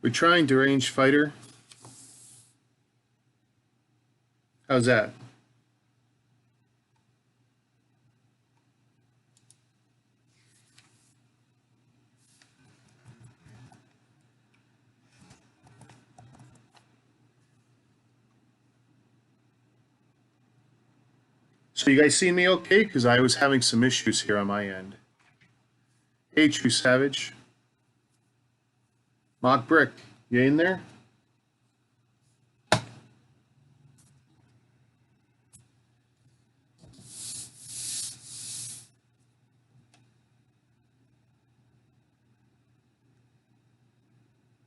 We're trying Deranged Fighter. How's that? So you guys see me okay? Because I was having some issues here on my end. Hey, True Savage. Mock Brick, you in there?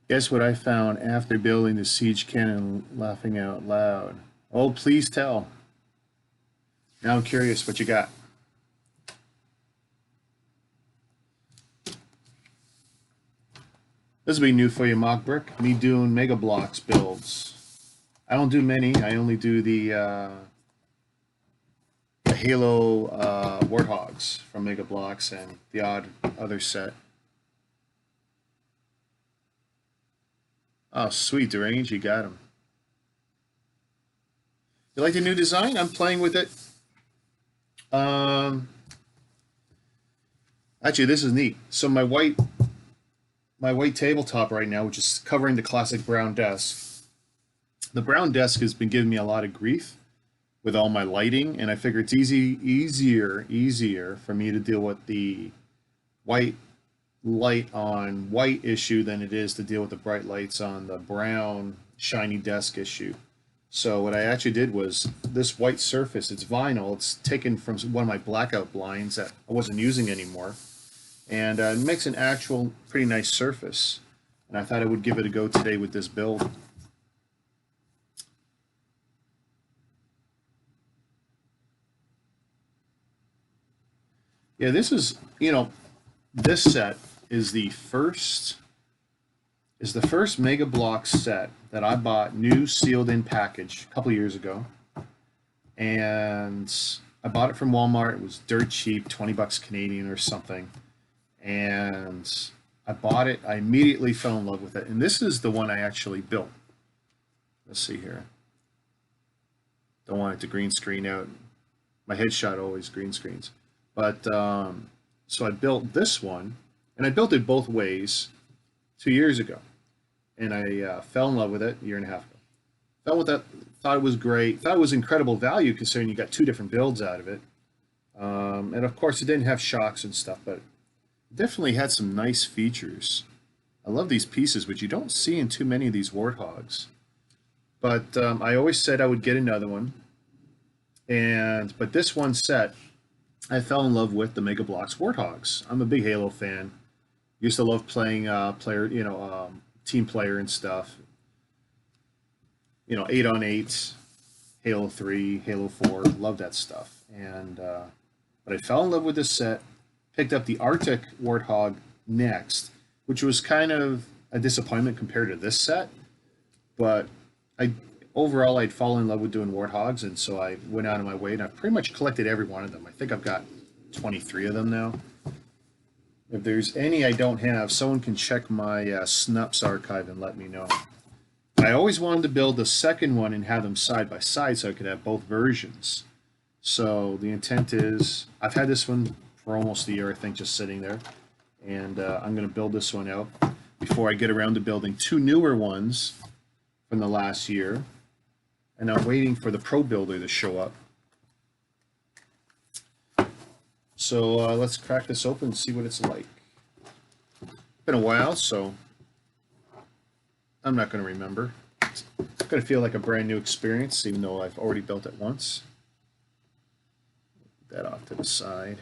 Guess what I found after building the siege cannon, laughing out loud. Oh, please tell. Now I'm curious what you got. This will be new for you, Mock Brick. Me doing Megabloks builds. I don't do many. I only do the Halo Warthogs from Megabloks and the odd other set. Oh, sweet, Deranged, you got him. You like the new design? I'm playing with it. Actually, this is neat. So my white tabletop right now, which is covering the classic brown desk. The brown desk has been giving me a lot of grief with all my lighting, and I figure it's easier for me to deal with the white light on white issue than it is to deal with the bright lights on the brown shiny desk issue. So what I actually did was this white surface, it's vinyl, it's taken from one of my blackout blinds that I wasn't using anymore, and it makes an actual pretty nice surface. And I thought I would give it a go today with this build. Yeah, this is, you know, this set is the first Megabloks set that I bought new, sealed in package a couple years ago, and I bought it from Walmart. It was dirt cheap, 20 bucks Canadian or something, and I bought it. I immediately fell in love with it, and this is the one I actually built. Let's see here. Don't want it to green screen out. My headshot always green screens, but so I built this one, and I built it both ways 2 years ago, and I fell in love with it a year and a half ago. Fell with that, thought it was great, thought it was incredible value considering you got two different builds out of it. And of course it didn't have shocks and stuff, but it definitely had some nice features. I love these pieces, which you don't see in too many of these Warthogs. But I always said I would get another one, but this one set, I fell in love with the Megabloks Warthogs. I'm a big Halo fan. Used to love playing team player and stuff. 8-on-8, Halo 3, Halo 4, love that stuff. And but I fell in love with this set. Picked up the Arctic Warthog next, which was kind of a disappointment compared to this set. But overall I'd fallen in love with doing Warthogs, and so I went out of my way, and I've pretty much collected every one of them. I think I've got 23 of them now. If there's any I don't have, someone can check my Snups archive and let me know. I always wanted to build the second one and have them side by side so I could have both versions. So the intent is, I've had this one for almost a year, I think, just sitting there, and I'm going to build this one out before I get around to building two newer ones from the last year, and I'm waiting for the Pro Builder to show up. So let's crack this open and see what it's like. It's been a while, so I'm not going to remember. It's going to feel like a brand new experience, even though I've already built it once. Put that off to the side.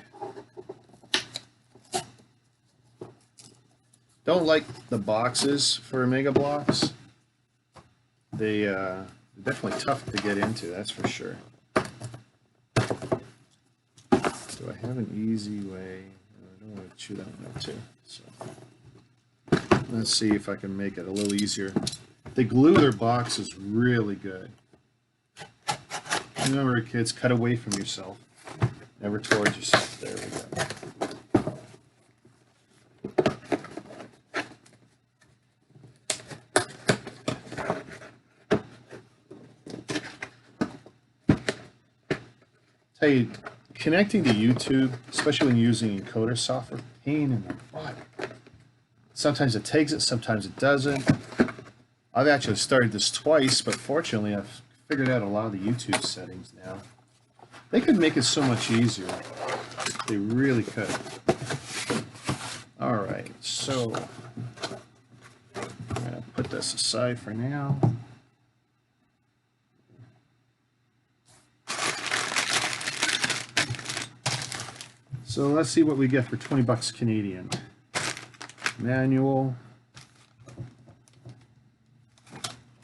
Don't like the boxes for Megabloks. They're definitely tough to get into, that's for sure. Do I have an easy way? I don't want to chew that one up too. So let's see if I can make it a little easier. They glue their boxes really good. Remember, kids, cut away from yourself, never towards yourself. There we go. Tell you, connecting to YouTube, especially when using encoder software, pain in the butt. Sometimes it takes it, sometimes it doesn't. I've actually started this twice, but fortunately I've figured out a lot of the YouTube settings now. They could make it so much easier. They really could. All right, so I'm gonna put this aside for now. So let's see what we get for 20 bucks Canadian. Manual.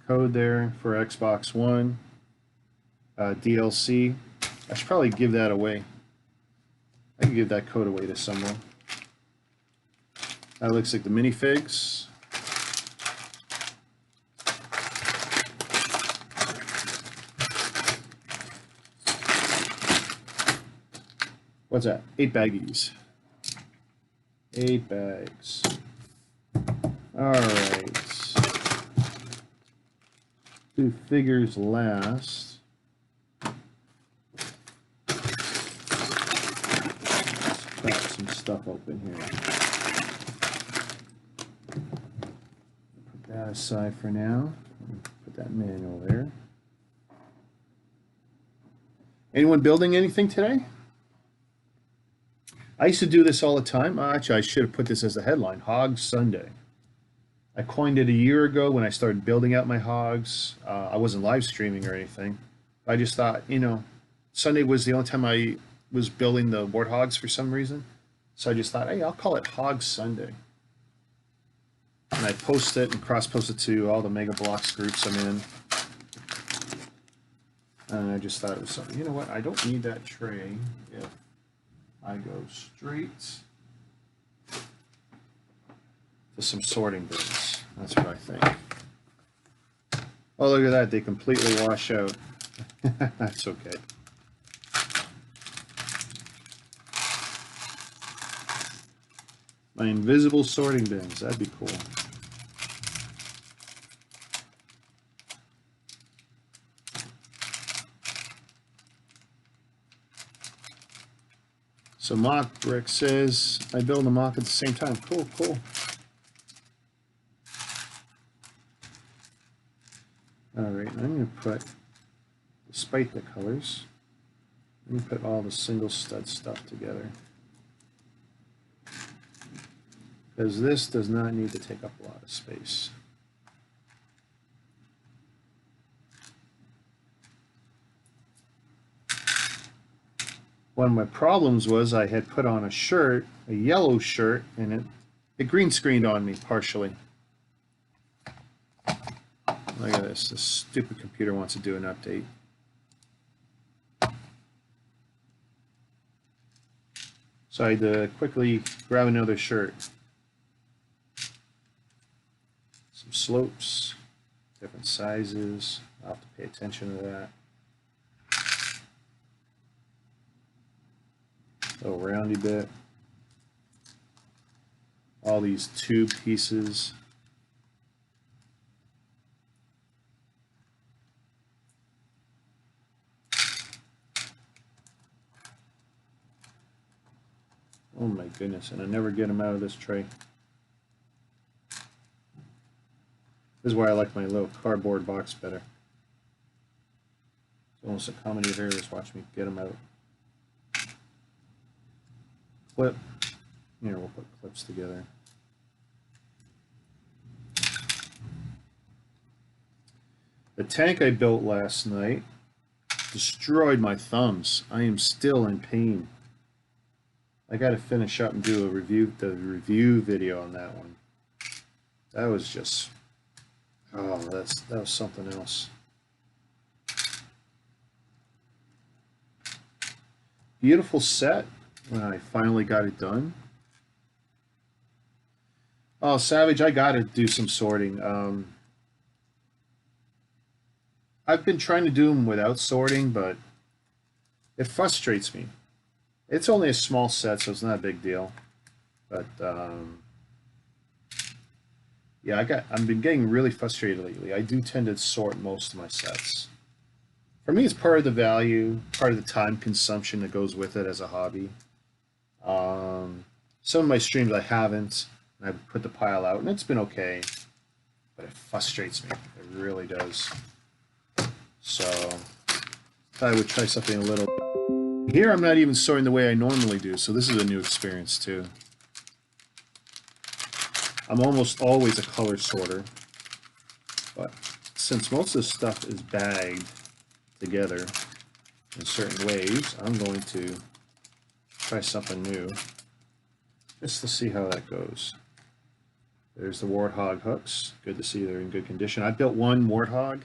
Code there for Xbox One. DLC. I should probably give that away. I can give that code away to someone. That looks like the minifigs. What's that? 8 baggies. 8 bags. All right. 2 figures last. Let's crack some stuff open here. Put that aside for now. Put that manual there. Anyone building anything today? I used to do this all the time. Actually, I should have put this as the headline, Hog Sunday. I coined it a year ago when I started building out my hogs. I wasn't live streaming or anything. I just thought, you know, Sunday was the only time I was building the Warthogs for some reason. So I just thought, hey, I'll call it Hog Sunday. And I post it and cross-post it to all the Megabloks groups I'm in. And I just thought it was something, you know what, I don't need that tray if I go straight to some sorting bins. That's what I think. Oh, look at that. They completely wash out. That's okay. My invisible sorting bins. That'd be cool. So Mock Brick says, I build a mock at the same time. Cool, cool. All right, I'm going to put, despite the colors, let me put all the single stud stuff together. Because this does not need to take up a lot of space. One of my problems was I had put on a shirt, a yellow shirt, and it green screened on me partially. Look at this. This stupid computer wants to do an update. So I had to quickly grab another shirt. Some slopes, different sizes. I'll have to pay attention to that. Little roundy bit. All these tube pieces. Oh my goodness, and I never get them out of this tray. This is why I like my little cardboard box better. It's almost a comedy of errors. Watch me get them out. Clip. Here, we'll put clips together. The tank I built last night destroyed my thumbs. I am still in pain. I got to finish up and do a review video on that one. That was just, oh, that was something else. Beautiful set when I finally got it done. Oh, Savage, I got to do some sorting. I've been trying to do them without sorting, but it frustrates me. It's only a small set, so it's not a big deal. But yeah, I've been getting really frustrated lately. I do tend to sort most of my sets. For me, it's part of the value, part of the time consumption that goes with it as a hobby. Some of my streams I haven't, and I've put the pile out, and it's been okay, but it frustrates me. It really does. So I would try something a little. Here I'm not even sorting the way I normally do, so this is a new experience too. I'm almost always a color sorter, but since most of this stuff is bagged together in certain ways, I'm going to try something new just to see how that goes. There's the Warthog hooks. Good to see they're in good condition. I built one Warthog,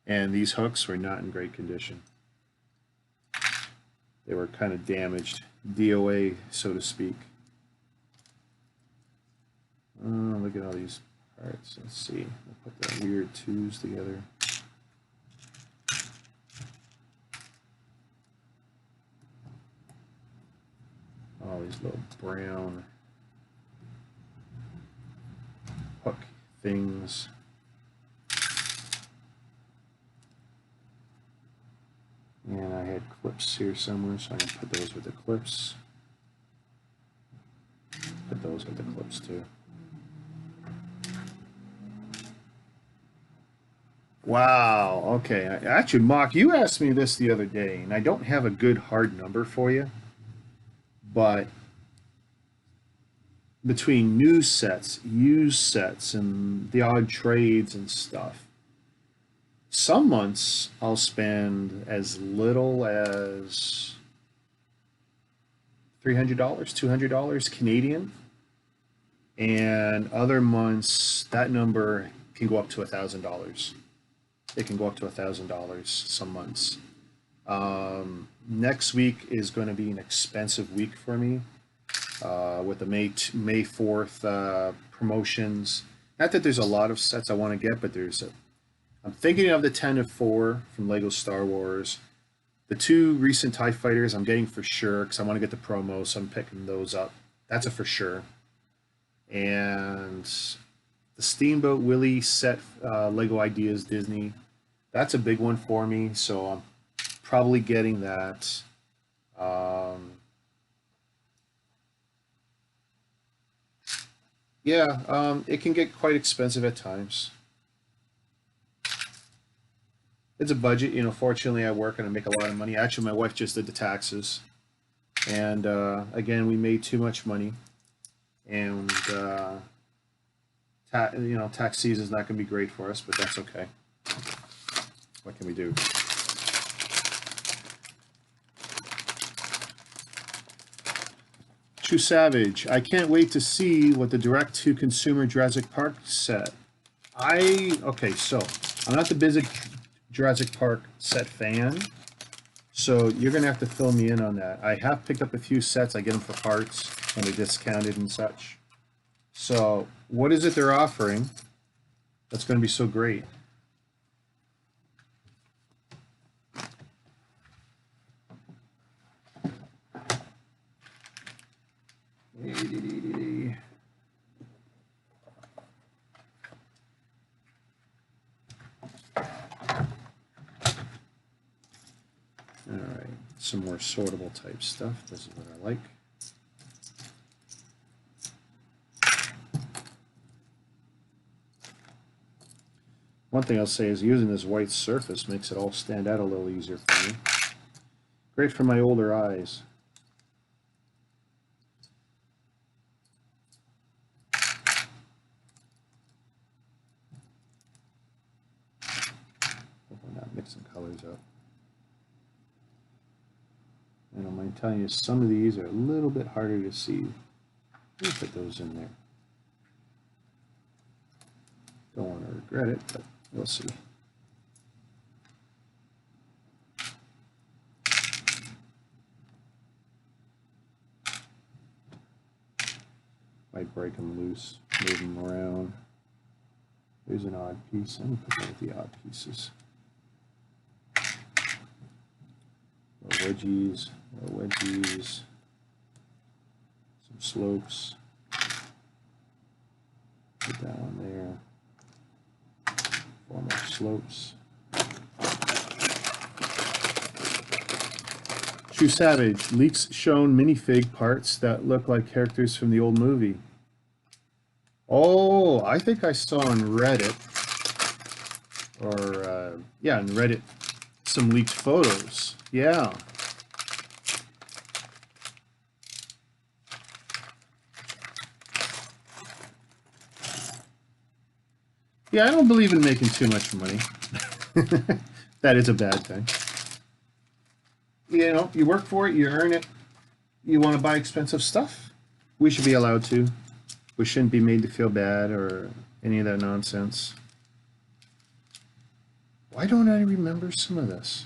and these hooks were not in great condition. They were kind of damaged, DOA, so to speak. Look at all these parts. Let's see. I'll put the weird twos together. All these little brown hook things. And I had clips here somewhere, so I'm going to put those with the clips. Put those with the clips too. Wow, okay. Actually, Mock, you asked me this the other day, and I don't have a good hard number for you, but between new sets, used sets, and the odd trades and stuff, some months I'll spend as little as $300, $200 Canadian, and other months that number can go up to $1,000. It can go up to $1,000 some months. Next week is going to be an expensive week for me with the May 4th promotions. Not that there's a lot of sets I want to get, but I'm thinking of the 10 of 4 from Lego Star Wars. The 2 recent TIE Fighters I'm getting for sure because I want to get the promo, so I'm picking those up. That's a for sure. And the Steamboat Willie set, Lego Ideas Disney, that's a big one for me, so I'm probably getting that. It can get quite expensive at times. It's a budget, you know. Fortunately, I work and I make a lot of money. Actually, my wife just did the taxes, and again, we made too much money, and tax season is not going to be great for us, but that's okay. What can we do? True Savage, I can't wait to see what the direct-to-consumer Jurassic Park set. Okay, so I'm not the basic Jurassic Park set fan, so you're going to have to fill me in on that. I have picked up a few sets. I get them for parts when they're discounted and such. So what is it they're offering that's going to be so great? All right, some more sortable type stuff. This is what I like. One thing I'll say is using this white surface makes it all stand out a little easier for me. Great for my older eyes. Hope I'm not mixing colors up. I don't mind telling you, some of these are a little bit harder to see. We'll put those in there. Don't want to regret it, but we'll see. Might break them loose, move them around. There's an odd piece. I'm going to put that with the odd pieces. Little wedgies, some slopes. Put that one there. 4 more slopes. True Savage, leaks shown minifig parts that look like characters from the old movie. Oh, I think I saw on Reddit, or yeah, on Reddit, some leaked photos. Yeah. Yeah, I don't believe in making too much money. That is a bad thing. You know, you work for it, you earn it. You want to buy expensive stuff? We should be allowed to. We shouldn't be made to feel bad or any of that nonsense. Why don't I remember some of this?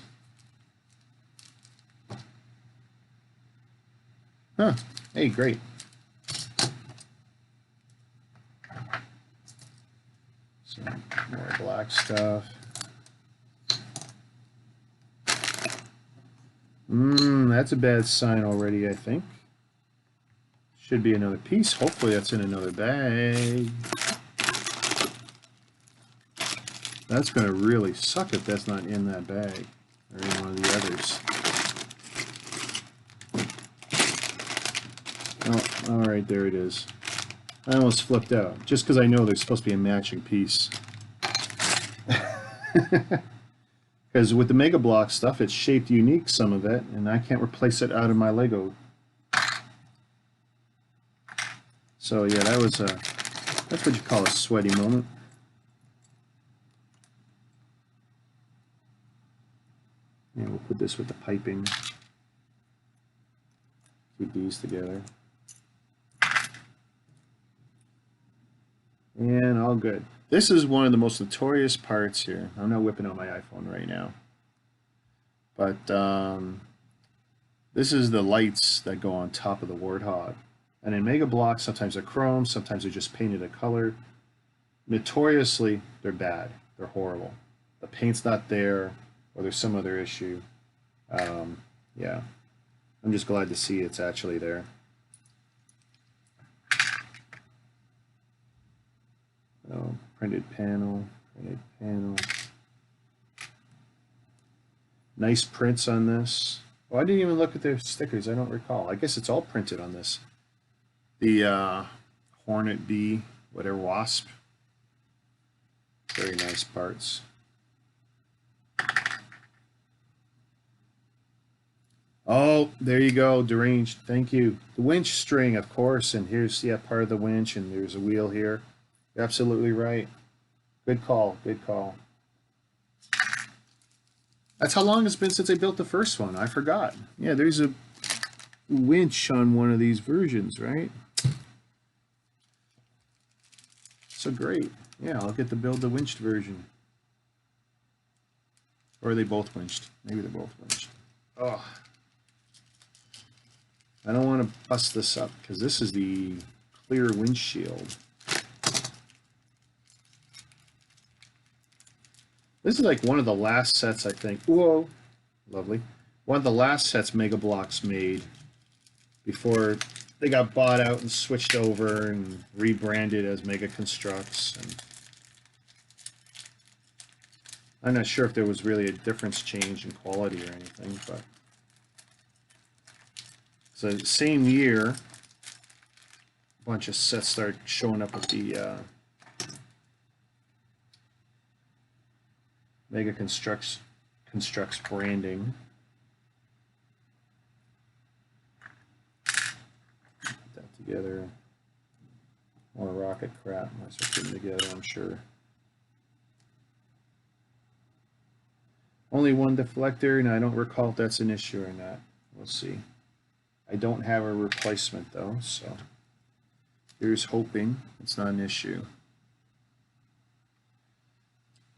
Huh. Hey, great. Some more black stuff. That's a bad sign already, I think. Should be another piece. Hopefully that's in another bag. That's going to really suck if that's not in that bag or in one of the others. Oh, all right, there it is. I almost flipped out just because I know there's supposed to be a matching piece. Because with the Megabloks stuff, it's shaped unique, some of it, and I can't replace it out of my Lego. So yeah, that was that's what you call a sweaty moment. Yeah, we'll put this with the piping. Keep these together. And all good. This is one of the most notorious parts here. I'm not whipping out my iPhone right now. But this is the lights that go on top of the Warthog. And in Megabloks, sometimes they're chrome, sometimes they're just painted a color. Notoriously, they're bad. They're horrible. The paint's not there, or there's some other issue. Yeah, I'm just glad to see it's actually there. Oh, printed panel, printed panel. Nice prints on this. Oh, I didn't even look at the stickers. I don't recall. I guess it's all printed on this. The Hornet Bee, whatever, Wasp. Very nice parts. Oh, there you go, deranged. Thank you. The winch string, of course, and here's, yeah, part of the winch, and there's a wheel here. You're absolutely right. Good call, good call. That's how long it's been since I built the first one. I forgot. Yeah, there's a winch on one of these versions, right? So great. Yeah, I'll get to build the winched version. Or are they both winched? Maybe they're both winched. Oh. I don't want to bust this up because this is the clear windshield. This is like one of the last sets, I think. Whoa, lovely. One of the last sets Megabloks made before they got bought out and switched over and rebranded as Mega Constructs. And I'm not sure if there was really a difference change in quality or anything, but so same year, a bunch of sets started showing up with the Mega Constructs branding. Put that together. More rocket crap. Might as well put them together, I'm sure. Only one deflector, and I don't recall if that's an issue or not. We'll see. I don't have a replacement though, so here's hoping it's not an issue.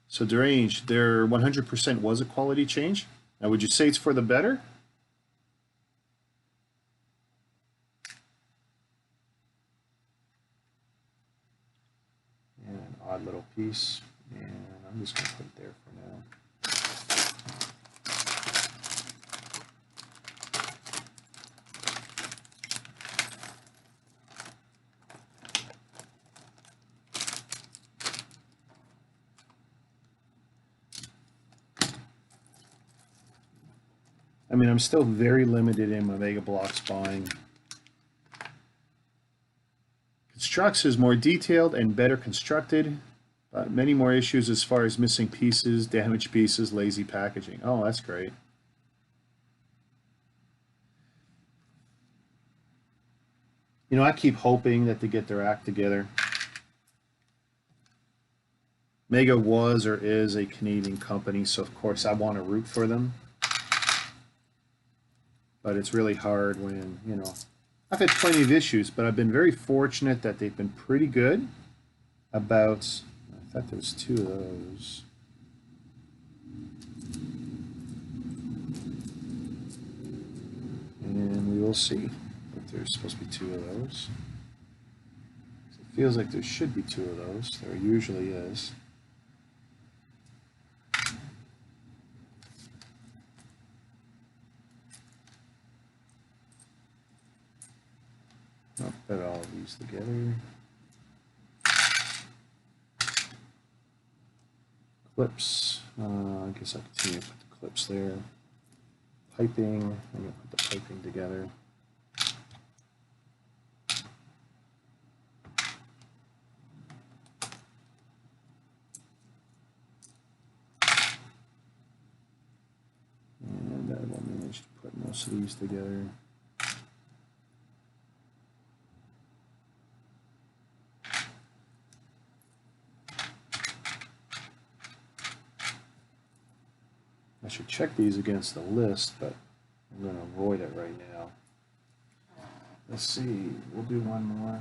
So deranged, there 100% was a quality change. Now, would you say it's for the better? And an odd little piece, and I'm just going to put it there for now. I mean, I'm still very limited in my Megabloks buying. Constructs is more detailed and better constructed, but many more issues as far as missing pieces, damaged pieces, lazy packaging. Oh, that's great. You know, I keep hoping that they get their act together. Mega was or is a Canadian company, so of course I want to root for them. But it's really hard when, you know, I've had plenty of issues, but I've been very fortunate that they've been pretty good about, I thought there was 2 of those. And we will see if there's supposed to be 2 of those. It feels like there should be 2 of those. There usually is. I'll put all of these together. Clips. I guess I'll continue to put the clips there. Piping. I'm going to put the piping together. And I will manage to put most of these together. I should check these against the list, but I'm going to avoid it right now. Let's see, we'll do one more.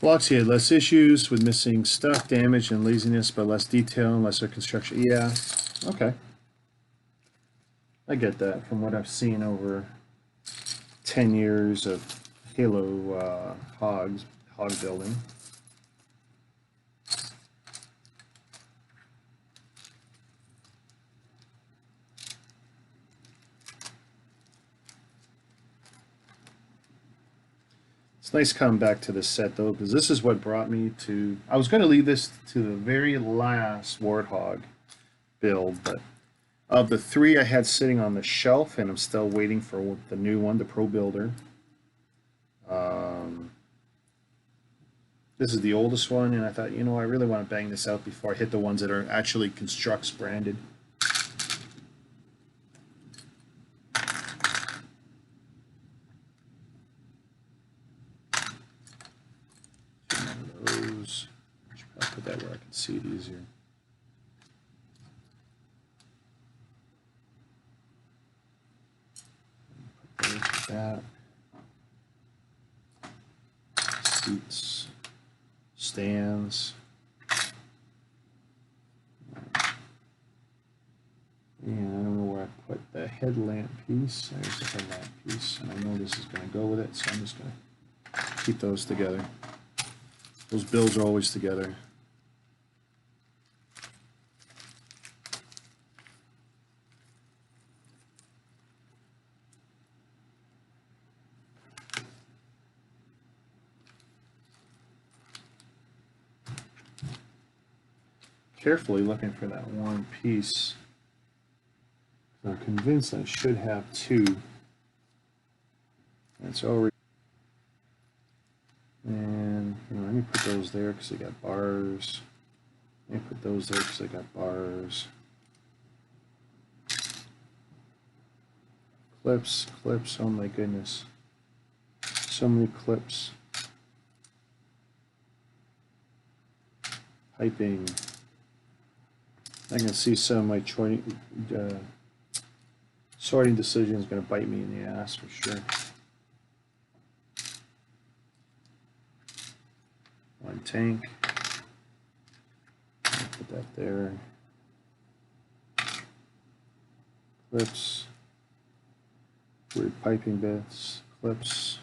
Bloks had less issues with missing stuff, damage, and laziness, but less detail and lesser construction. Yeah, okay. I get that from what I've seen over 10 years of Halo hog building. It's nice coming back to this set though, because this is what brought me to, I was going to leave this to the very last Warthog build, but of the 3 I had sitting on the shelf, and I'm still waiting for the new one, the Pro Builder. This is the oldest one, and I thought, you know, I really want to bang this out before I hit the ones that are actually Constructs branded. Those. I should probably put that where I can see it easier. Put those with that. Seats, stands. And I don't know where I put the headlamp piece. There's the headlamp piece, and I know this is going to go with it, so I'm just going to keep those together. Those builds are always together. Carefully looking for that one piece. I'm convinced I should have 2. It's already. And you know, let me put those there because they got bars. Let me put those there because they got bars. Clips, clips. Oh my goodness, so many clips. Piping. I can see some of my sorting decision is going to bite me in the ass for sure. One tank. Put that there. Clips. Weird piping bits. Clips.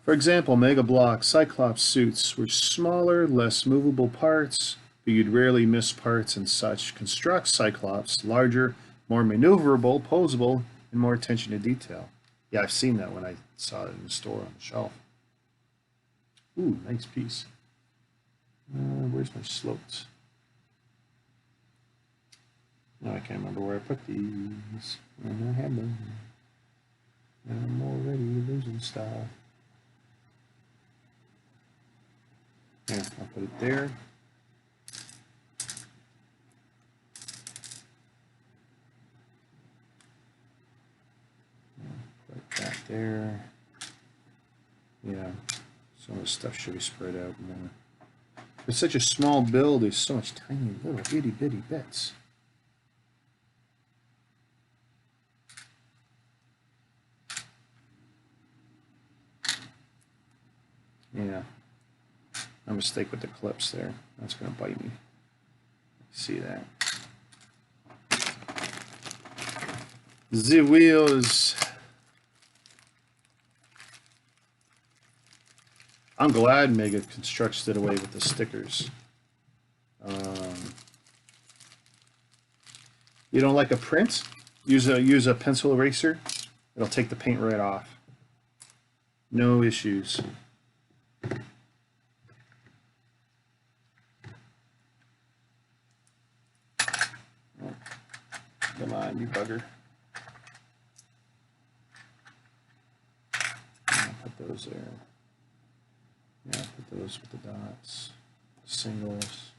For example, Megabloks Cyclops suits were smaller, less movable parts, but you'd rarely miss parts and such. Construct Cyclops larger, more maneuverable, posable, and more attention to detail. Yeah, I've seen that when I saw it in the store on the shelf. Ooh, nice piece. Where's my slopes? No, I can't remember where I put these. I don't have them. I'm already losing style. Yeah, I'll put it there. Put that there. Yeah, some of the stuff should be spread out more. It's such a small build, there's so much tiny little itty bitty bits. Yeah, a mistake with the clips there. That's going to bite me. See that? The wheels. I'm glad Mega Constructs did away with the stickers. You don't like a print? Use a pencil eraser. It'll take the paint right off. No issues. Oh, come on, you bugger. I'll put those there. Yeah, put those with the dots, singles.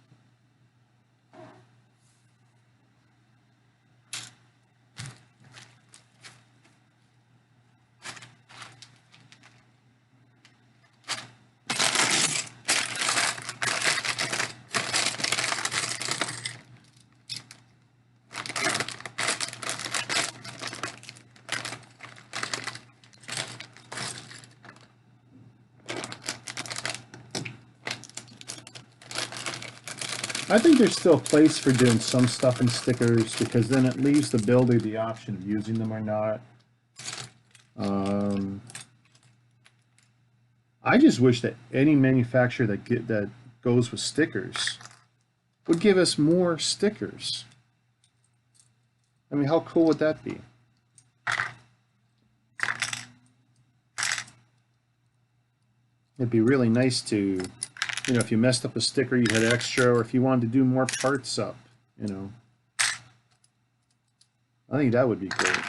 I think there's still a place for doing some stuff in stickers because then it leaves the builder the option of using them or not. I just wish that any manufacturer that goes with stickers would give us more stickers. I mean, how cool would that be? It'd be really nice to, you know, if you messed up a sticker, you had extra, or if you wanted to do more parts up, you know. I think that would be great. I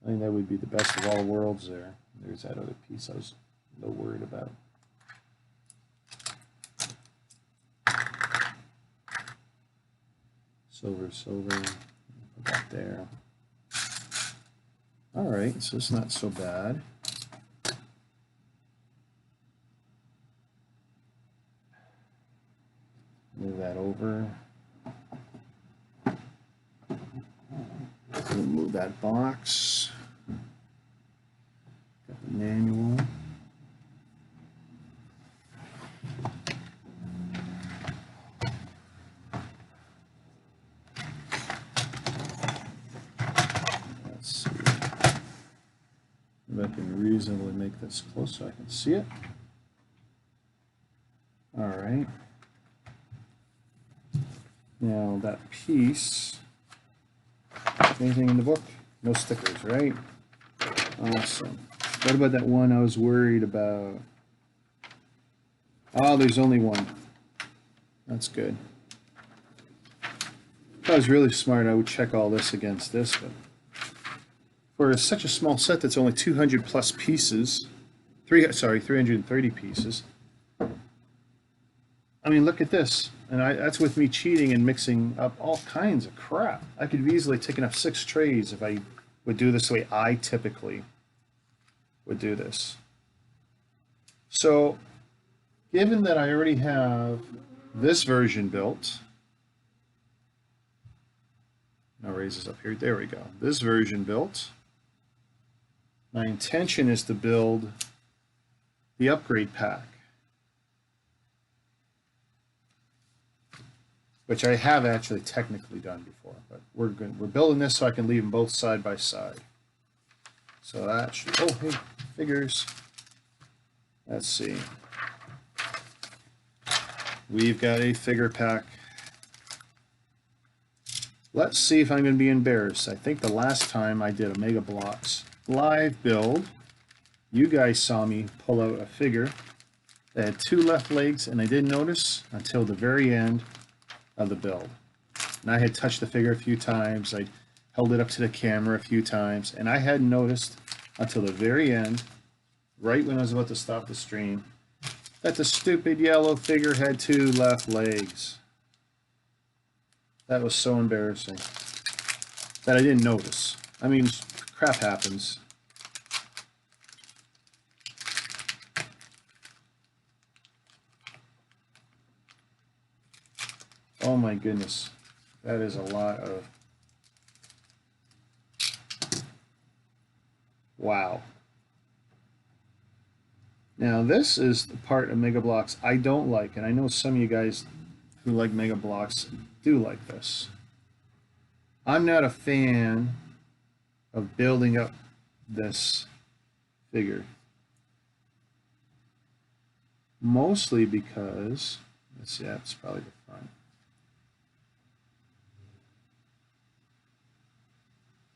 think that would be the best of all worlds there. There's that other piece I was a little worried about. Silver, silver, put that there. All right, so it's not so bad. Move that over. Move that box. Got the manual. Let's see if I can reasonably make this close so I can see it. All right. Now that piece, anything in the book? No stickers, right? Awesome. What about that one I was worried about? Oh, there's only one. That's good. If I was really smart, I would check all this against this, but for such a small set that's only 200 plus pieces, 330 pieces. I mean, look at this. And that's with me cheating and mixing up all kinds of crap. I could have easily taken up 6 trays if I would do this the way I typically would do this. So, given that I already have this version built, now raise this up here, there we go. This version built. My intention is to build the upgrade pack, which I have actually technically done before, but we're building this so I can leave them both side by side. So that should, oh hey, figures. Let's see. We've got a figure pack. Let's see if I'm going to be embarrassed. I think the last time I did a Megabloks live build, you guys saw me pull out a figure that had 2 left legs, and I didn't notice until the very end of the build. And I had touched the figure a few times. I held it up to the camera a few times, and I hadn't noticed until the very end, right when I was about to stop the stream, that the stupid yellow figure had 2 left legs. That was so embarrassing that I didn't notice. I mean, crap happens. Oh my goodness. That is a lot of... Wow. Now this is the part of Megabloks I don't like, and I know some of you guys who like Megabloks do like this. I'm not a fan of building up this figure. Mostly because, let's see, that's probably the front.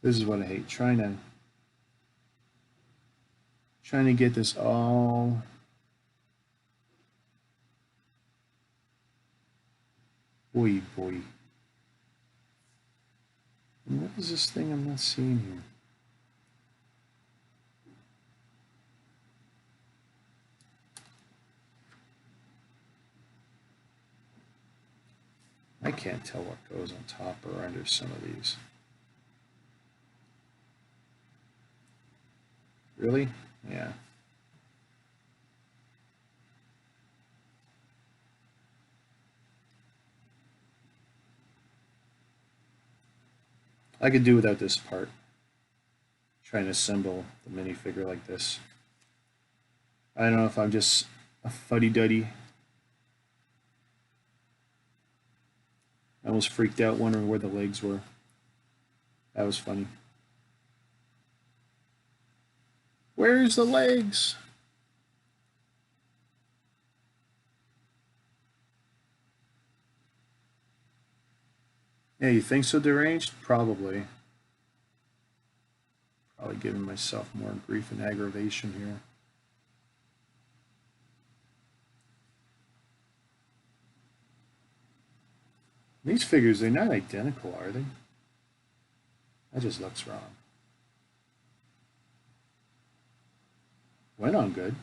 This is what I hate, trying to get this all boy. And what is this thing I'm not seeing here? I can't tell what goes on top or under some of these. Really? Yeah. I could do without this part. Trying to assemble the minifigure like this. I don't know if I'm just a fuddy-duddy. I almost freaked out wondering where the legs were. That was funny. Where's the legs? Yeah, you think so deranged? Probably. Probably giving myself more grief and aggravation here. These figures, they're not identical, are they? That just looks wrong. Went on good.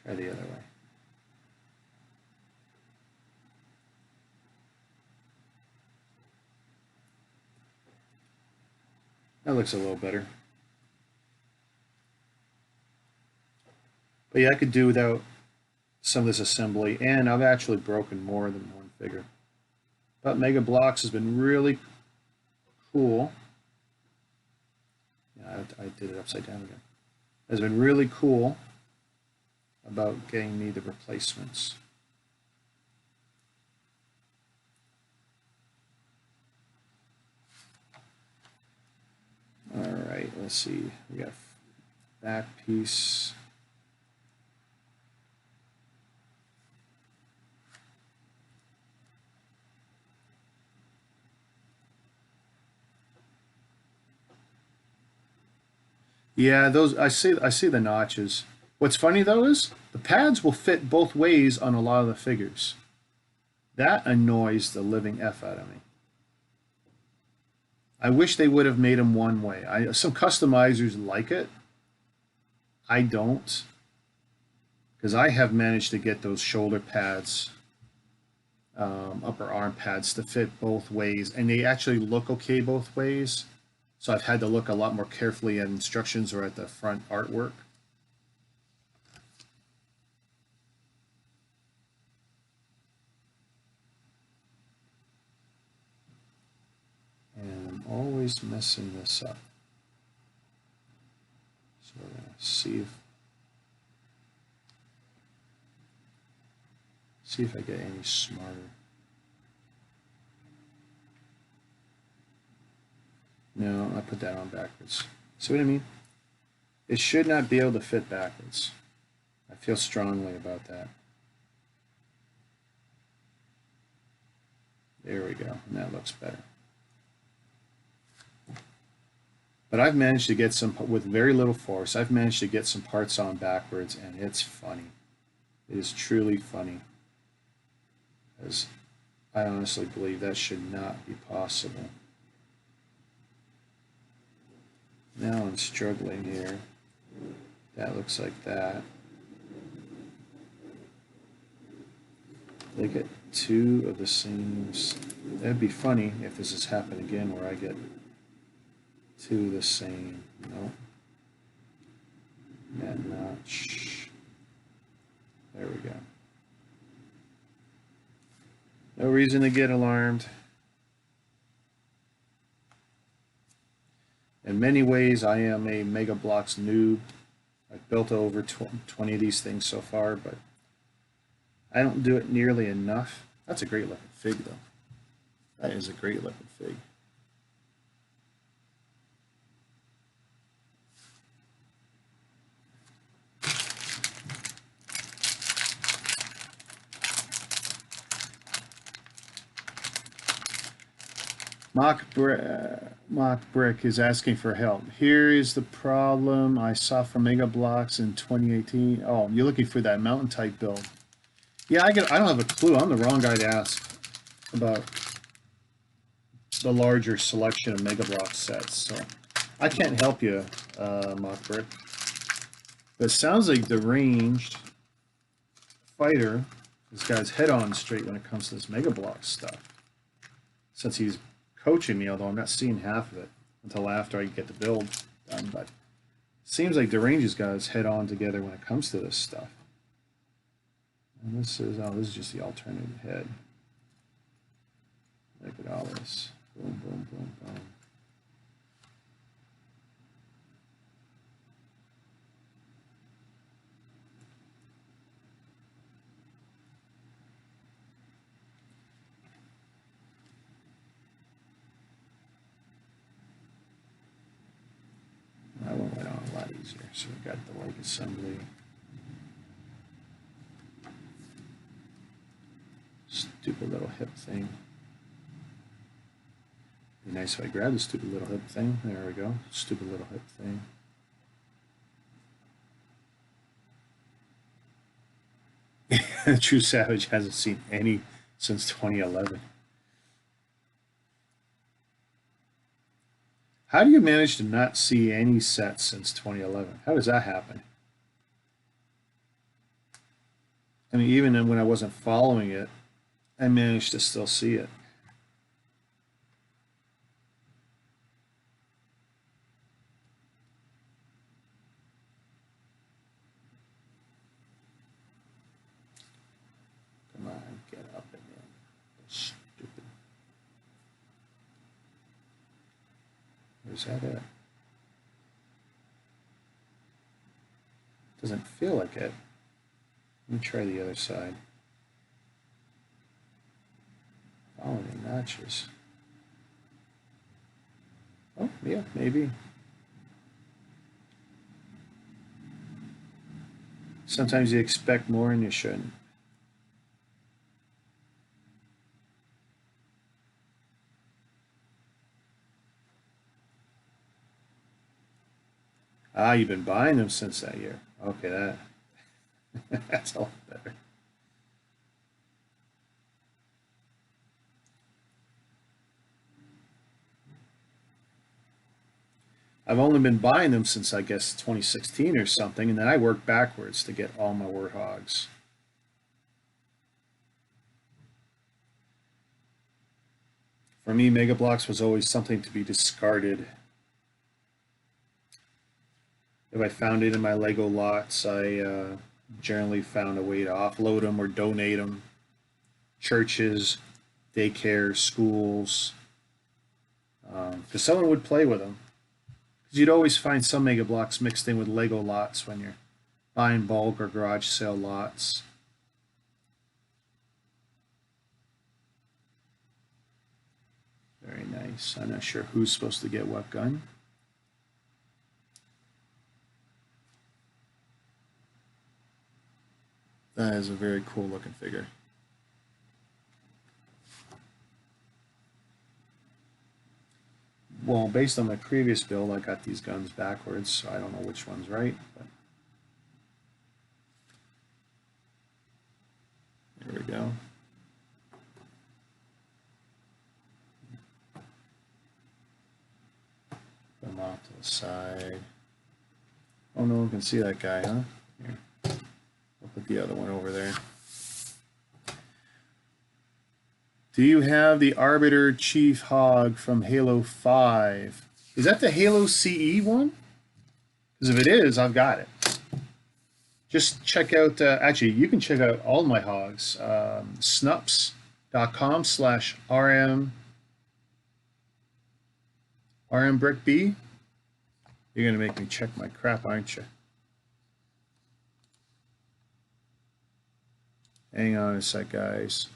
Try the other way. That looks a little better. But yeah, I could do without some of this assembly, and I've actually broken more than one figure. But Megabloks has been really cool. Yeah, I did it upside down again. Has been really cool about getting me the replacements. All right, let's see. We got that piece. Yeah, those I see the notches. What's funny though is the pads will fit both ways on a lot of the figures. That annoys the living F out of me. I wish they would have made them one way. Some customizers like it. I don't. Because I have managed to get those shoulder pads, upper arm pads to fit both ways. And they actually look okay both ways. So I've had to look a lot more carefully at instructions or at the front artwork. And I'm always messing this up. So we're going to see if I get any smarter. No, I put that on backwards. See what I mean? It should not be able to fit backwards. I feel strongly about that. There we go, and that looks better. But I've managed to get some, with very little force, I've managed to get some parts on backwards, and it's funny. It is truly funny. As I honestly believe that should not be possible. Now I'm struggling here. That looks like that. They get two of the same. That'd be funny if this has happened again where I get two of the same. No. That notch. There we go. No reason to get alarmed. In many ways, I am a Megabloks noob. I've built over 20 of these things so far, but I don't do it nearly enough. That's a great looking fig, though. That is a great looking fig. Mock Brick is asking for help. Here is the problem I saw from Megabloks in 2018. Oh, you're looking for that mountain type build. Yeah, I don't have a clue. I'm the wrong guy to ask about the larger selection of Megabloks sets. So I can't help you, Mock Brick. But it sounds like the ranged fighter has got his head on straight when it comes to this Megabloks stuff. Since he's coaching me, although I'm not seeing half of it until after I get the build done, but it seems like Derange has got his head on together when it comes to this stuff. And this is, oh, this is just the alternative head. Look at all this. Boom, boom, boom, boom. That one went on a lot easier. So we got the leg assembly. Stupid little hip thing. Be nice if I grabbed the stupid little hip thing. There we go. Stupid little hip thing. The True Savage hasn't seen any since 2011. How do you manage to not see any sets since 2011? How does that happen? I mean, even when I wasn't following it, I managed to still see it. Come on, get up in there. Stupid. Where's that at? Doesn't feel like it. Let me try the other side. Following notches. Oh, yeah, maybe. Sometimes you expect more and you shouldn't. Ah, you've been buying them since that year. Okay, that that's a lot better. I've only been buying them since, I guess, 2016 or something, and then I worked backwards to get all my Warthogs. For me, Megabloks was always something to be discarded. If I found it in my Lego lots, I generally found a way to offload them or donate them. Churches, daycare, schools, because someone would play with them. Because you'd always find some Megabloks mixed in with Lego lots when you're buying bulk or garage sale lots. There Very nice. I'm not sure who's supposed to get what gun. That is a very cool looking figure. Well, based on my previous build, I got these guns backwards, so I don't know which one's right. But there we go. Put them off to the side. Oh, no one can see that guy, huh? Here. I'll put the other one over there. Do you have the Arbiter Chief Hog from Halo 5? Is that the Halo CE one? Because if it is, I've got it. Just check out, actually, you can check out all my hogs. snups.com/RMBrickB. You're going to make me check my crap, aren't you? Hang on a sec, guys.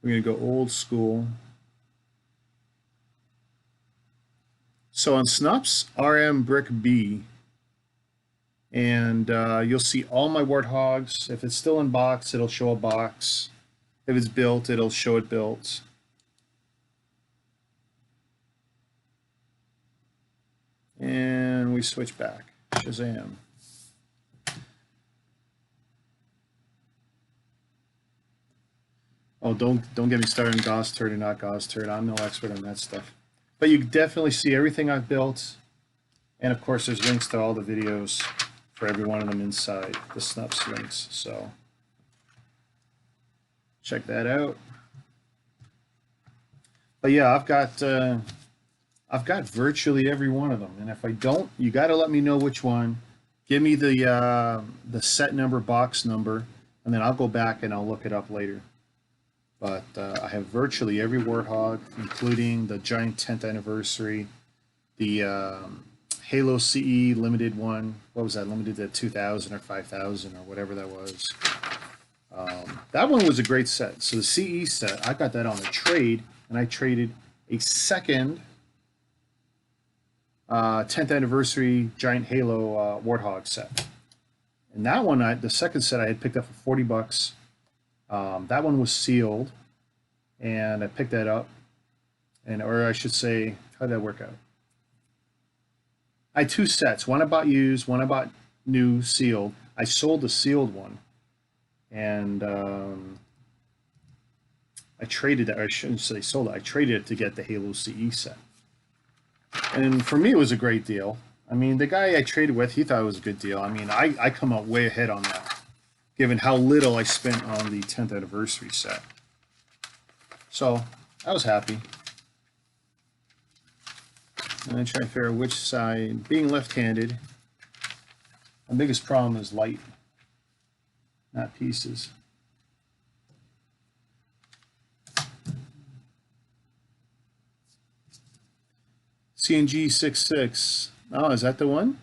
We're going to go old school. So on Snups, RMBrickB. And you'll see all my Warthogs. If it's still in box, it'll show a box. If it's built, it'll show it built. And we switch back. Shazam. Oh, don't get me started on Gauss turd or not Gauss turd. I'm no expert on that stuff. But you definitely see everything I've built. And of course, there's links to all the videos for every one of them inside the Snups links. So check that out. But yeah, I've got virtually every one of them. And if I don't, you got to let me know which one. Give me the set number, box number, and then I'll go back and I'll look it up later. But I have virtually every Warthog, including the giant 10th anniversary, the Halo CE limited one. What was that? Limited to 2,000 or 5,000 or whatever that was. That one was a great set. So the CE set, I got that on a trade, and I traded a second 10th anniversary giant Halo Warthog set. And that one, the second set I had picked up for 40 bucks. That one was sealed, and I picked that up, or I should say, how did that work out? I had two sets. One I bought used, one I bought new, sealed. I sold the sealed one, and I traded it, or I shouldn't say sold it. I traded it to get the Halo CE set. And for me, it was a great deal. I mean, the guy I traded with, he thought it was a good deal. I mean, I come out way ahead on that, given how little I spent on the 10th anniversary set. So I was happy. And I'm trying to figure out which side. Being left-handed, my biggest problem is light, not pieces. CNG 66. Oh, is that the one?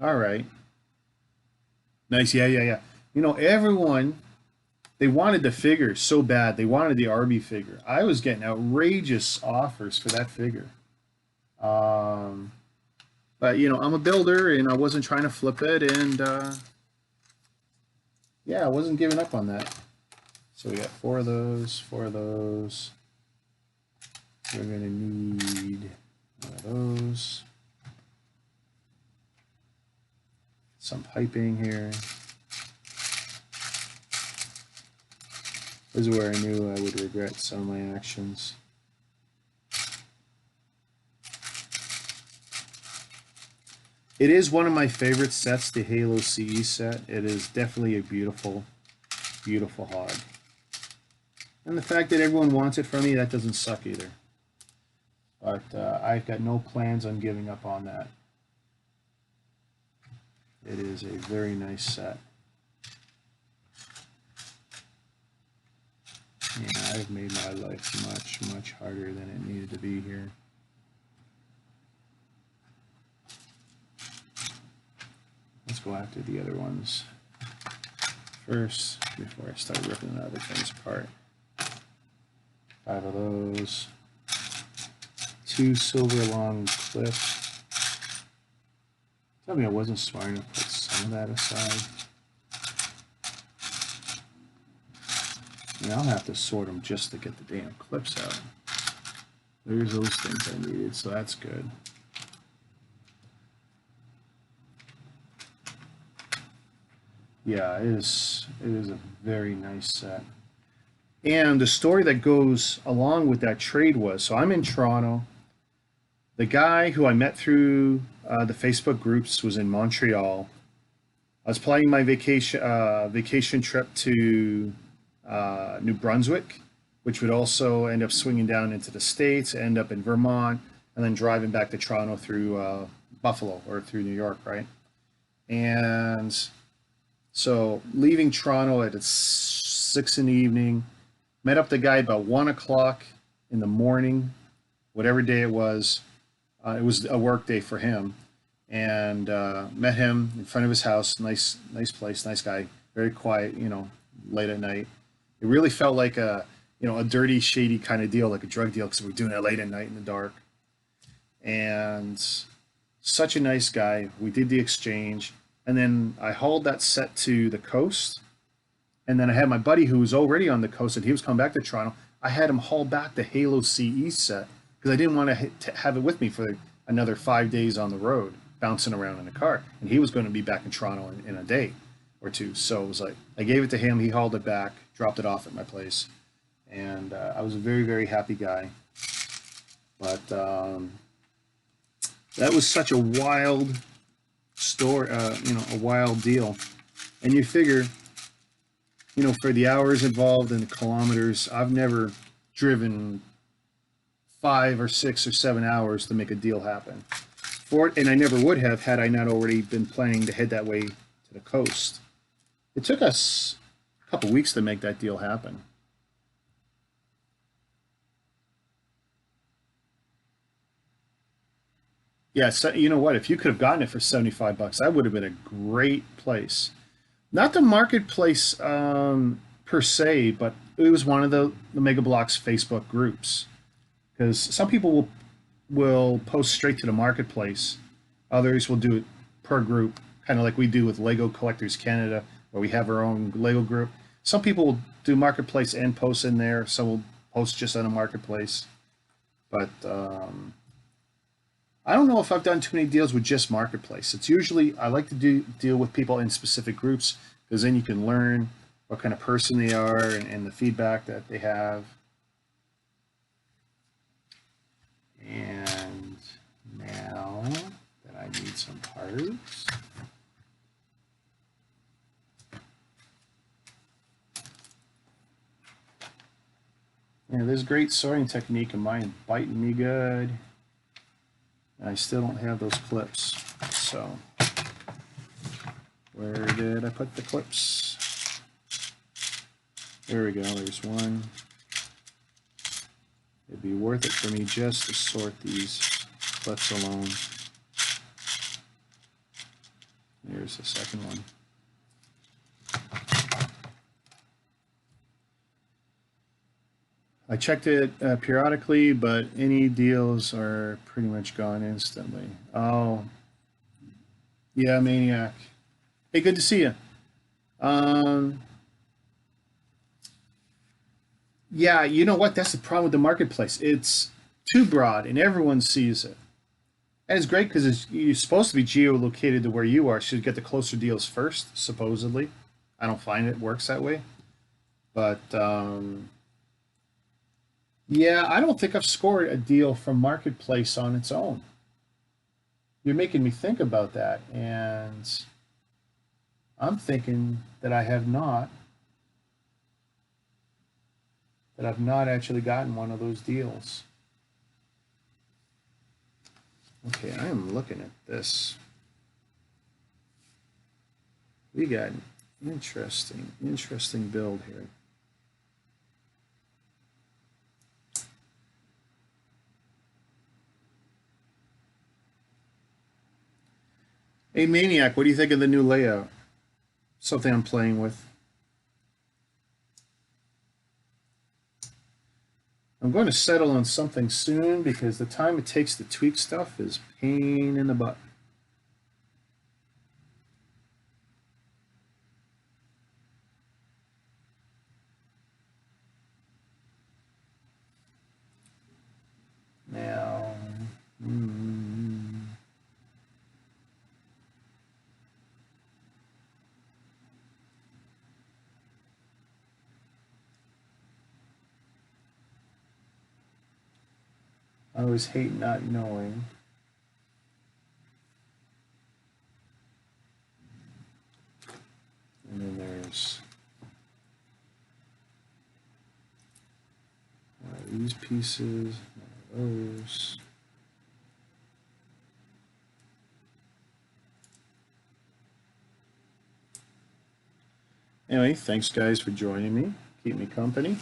All right. Nice. Yeah. You know, everyone, they wanted the figure so bad. They wanted the RB figure. I was getting outrageous offers for that figure. But, you know, I'm a builder, and I wasn't trying to flip it. And, yeah, I wasn't giving up on that. So we got 4 of those, 4 of those. We're going to need one of those. Some piping here. This is where I knew I would regret some of my actions. It is one of my favorite sets, the Halo CE set. It is definitely a beautiful, beautiful hog. And the fact that everyone wants it from me, that doesn't suck either. But I've got no plans on giving up on that. It is a very nice set. Yeah, I've made my life much, much harder than it needed to be here. Let's go after the other ones first before I start ripping the other things apart. 5 of those. 2 silver long clips. Tell me I wasn't smart enough to put some of that aside. And I'll have to sort them just to get the damn clips out. There's those things I needed, so that's good. Yeah, it is a very nice set. And the story that goes along with that trade was, so I'm in Toronto. The guy who I met through the Facebook groups was in Montreal. I was planning my vacation trip to New Brunswick, which would also end up swinging down into the States, end up in Vermont, and then driving back to Toronto through Buffalo or through New York, right? And so leaving Toronto at 6 in the evening, met up the guy about 1 o'clock in the morning, whatever day it was. It was a work day for him, and met him in front of his house. Nice place, nice guy, very quiet, you know, late at night. It really felt like a dirty, shady kind of deal, like a drug deal, because we were doing it late at night in the dark. And such a nice guy. We did the exchange, and then I hauled that set to the coast. And then I had my buddy who was already on the coast, and he was coming back to Toronto. I had him haul back the Halo CE set because I didn't want to have it with me for another 5 days on the road, bouncing around in the car. And he was going to be back in Toronto in a day or two. So it was like, I gave it to him, he hauled it back, dropped it off at my place. And I was a very, very happy guy. But that was such a wild story, a wild deal. And you figure, for the hours involved and the kilometers, I've never driven 5 or 6 or 7 hours to make a deal happen. And I never would have had I not already been planning to head that way to the coast. It took us a couple weeks to make that deal happen. Yeah, so you know what? If you could have gotten it for 75 bucks, that would have been a great place. Not the marketplace per se, but it was one of the Megabloks Facebook groups. Because some people will post straight to the marketplace. Others will do it per group, kind of like we do with Lego Collectors Canada, where we have our own Lego group. Some people will do marketplace and post in there. Some will post just on a marketplace. But I don't know if I've done too many deals with just marketplace. It's usually, I like to deal with people in specific groups, because then you can learn what kind of person they are and the feedback that they have. And now that I need some parts, yeah, this great sorting technique of mine biting me good. And I still don't have those clips. So where did I put the clips? There we go, there's one. It'd be worth it for me just to sort these clips alone. Here's the second one. I checked it periodically, but any deals are pretty much gone instantly. Oh, yeah, Maniac. Hey, good to see you. Yeah, you know what? That's the problem with the marketplace. It's too broad, and everyone sees it. And it's great because you're supposed to be geolocated to where you are, so you get the closer deals first, supposedly. I don't find it works that way. But, yeah, I don't think I've scored a deal from marketplace on its own. You're making me think about that, and I'm thinking that I have not. That I've not actually gotten one of those deals. Okay, I am looking at this. We got an interesting build here. Hey Maniac, what do you think of the new layout? Something I'm playing with. I'm going to settle on something soon because the time it takes to tweak stuff is pain in the butt. Now, I always hate not knowing. And then there's these pieces, those. Anyway, thanks guys for joining me. Keep me company.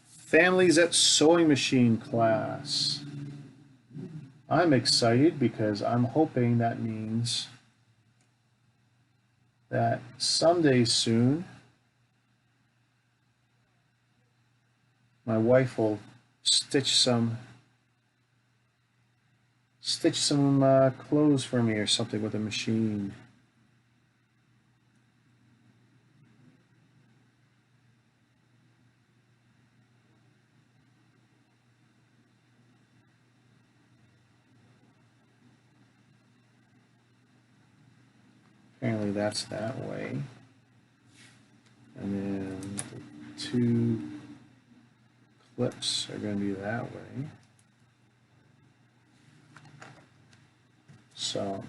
Families at Sewing Machine class. I'm excited because I'm hoping that means that someday soon my wife will stitch some clothes for me or something with a machine. Apparently that's that way. And then the two clips are going to be that way. So,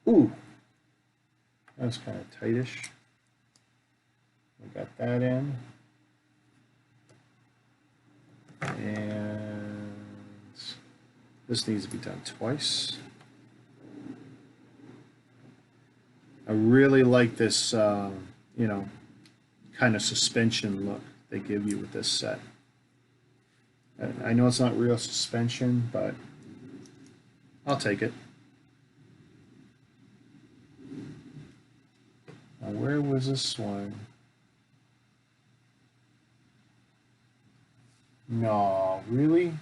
ooh, that's kind of tightish. We got that in. And this needs to be done twice. I really like this, you know, kind of suspension look they give you with this set. I know it's not real suspension, but I'll take it. Now, where was this one? No, really?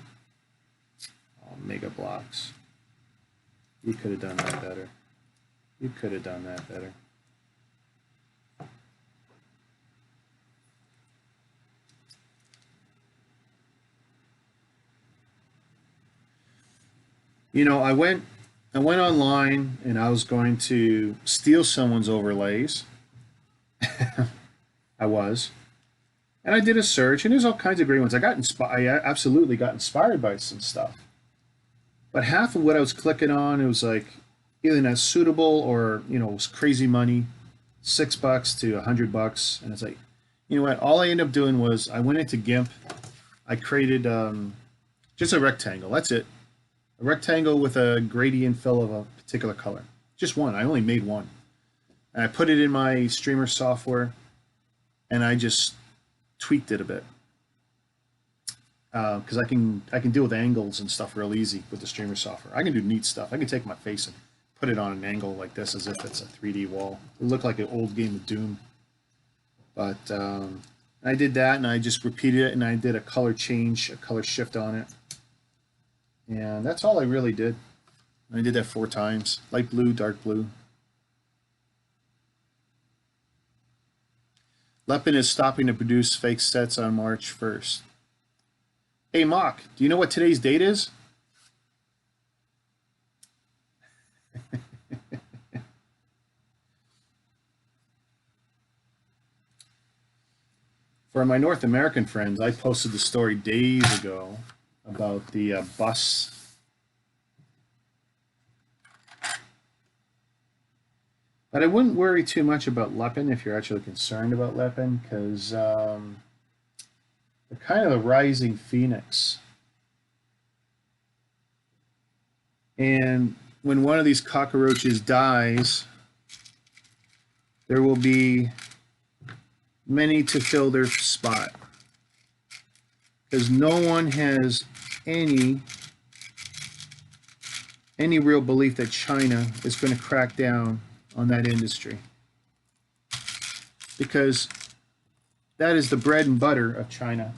Oh, Megabloks. You could have done that better. You could have done that better. You know, I went online and I was going to steal someone's overlays. I was. And I did a search and there's all kinds of great ones. I absolutely got inspired by some stuff. But half of what I was clicking on, it was like either not suitable or, you know, it was crazy money, $6 to $100. And it's like, you know what, all I ended up doing was I went into GIMP. I created just a rectangle. That's it. A rectangle with a gradient fill of a particular color. Just one. I only made one. And I put it in my streamer software and I just tweaked it a bit. Because I can deal with angles and stuff real easy with the streamer software. I can do neat stuff. I can take my face and put it on an angle like this as if it's a 3D wall. It looked like an old game of Doom. But I did that and I just repeated it and I did a color change, a color shift on it. And that's all I really did. I did that 4 times. Light blue, dark blue. Lepin is stopping to produce fake sets on March 1st. Hey, Mock, do you know what today's date is? For my North American friends, I posted the story days ago about the bus. But I wouldn't worry too much about Lepin if you're actually concerned about Lepin, because they're kind of a rising phoenix. And when one of these cockroaches dies, there will be many to fill their spot. Because no one has any real belief that China is going to crack down on that industry. Because that is the bread and butter of China.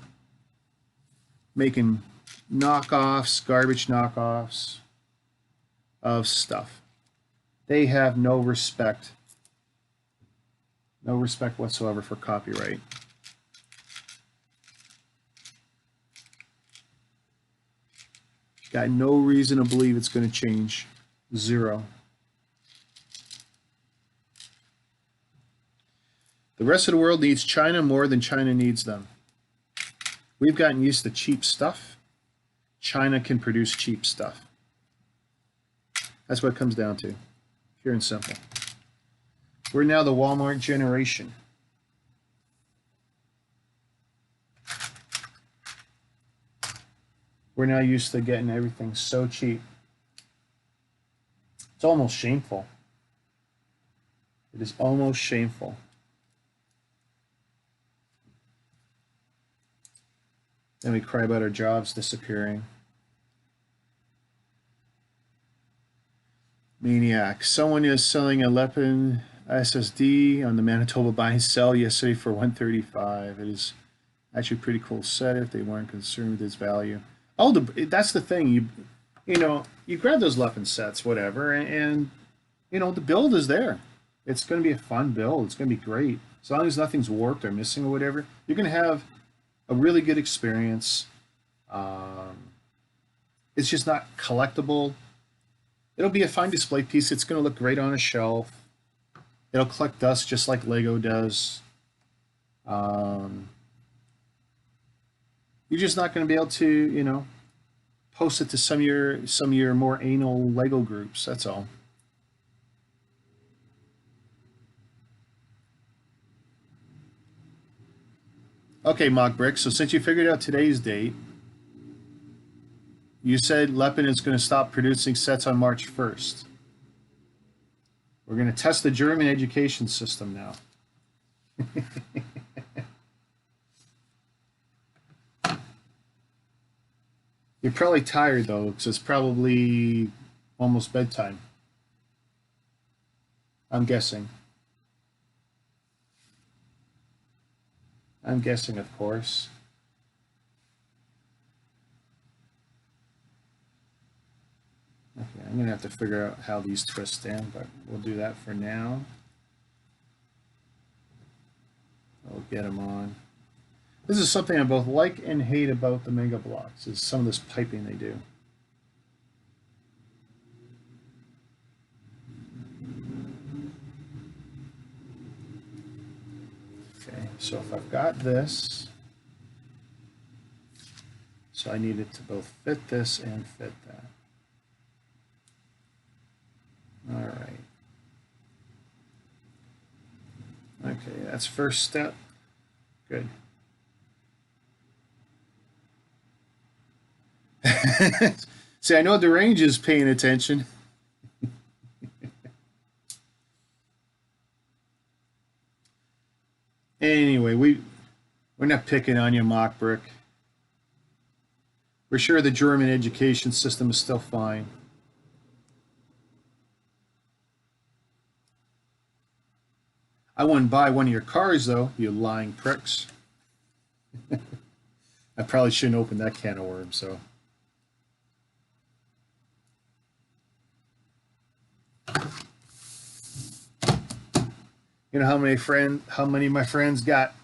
Making knockoffs, garbage knockoffs of stuff. They have no respect whatsoever for copyright. Got no reason to believe it's going to change. Zero. The rest of the world needs China more than China needs them. We've gotten used to cheap stuff. China can produce cheap stuff. That's what it comes down to. Pure and simple. We're now the Walmart generation. We're now used to getting everything so cheap. It's almost shameful. It is almost shameful. Then we cry about our jobs disappearing. Maniac. Someone is selling a Lepin SSD on the Manitoba buy and sell yesterday for $135. It is actually a pretty cool set if they weren't concerned with its value. Oh, that's the thing. You know, you grab those Lepin sets, whatever, and you know the build is there. It's going to be a fun build. It's going to be great. As long as nothing's warped or missing or whatever, you're going to have a really good experience. It's just not collectible. It'll be a fine display piece. It's going to look great on a shelf. It'll collect dust just like Lego does. You're just not going to be able to, you know, post it to some of your more anal Lego groups. That's all. Okay, Mock Brick. So since you figured out today's date, you said Lepin is going to stop producing sets on March 1st. We're going to test the German education system now. You're probably tired, though, because it's probably almost bedtime. I'm guessing. I'm guessing, of course. Okay, I'm going to have to figure out how these twist in, but we'll do that for now. I'll get them on. This is something I both like and hate about the Megabloks, is some of this piping they do. Okay, so if I've got this, so I need it to both fit this and fit that. All right. Okay, that's first step. Good. See, I know the range is paying attention. Anyway, we're not picking on you, Mock Brick. We're sure the German education system is still fine. I wouldn't buy one of your cars, though, you lying pricks. I probably shouldn't open that can of worms, so. You know how many of my friends got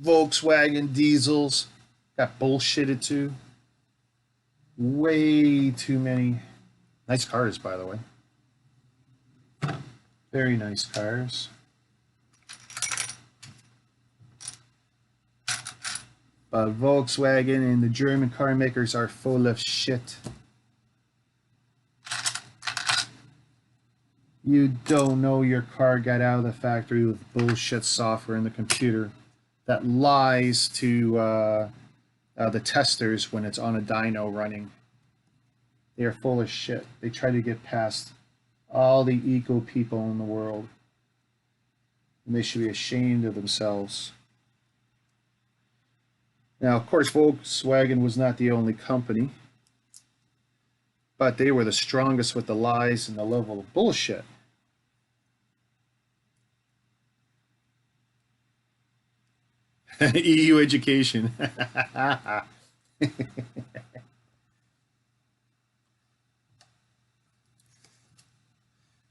Volkswagen diesels, got bullshitted to? Way too many. Nice cars, by the way. Very nice cars. But Volkswagen and the German car makers are full of shit. You don't know your car got out of the factory with bullshit software in the computer that lies to the testers when it's on a dyno running. They are full of shit. They try to get past all the eco people in the world. And they should be ashamed of themselves. Now, of course, Volkswagen was not the only company, but they were the strongest with the lies and the level of bullshit. EU education.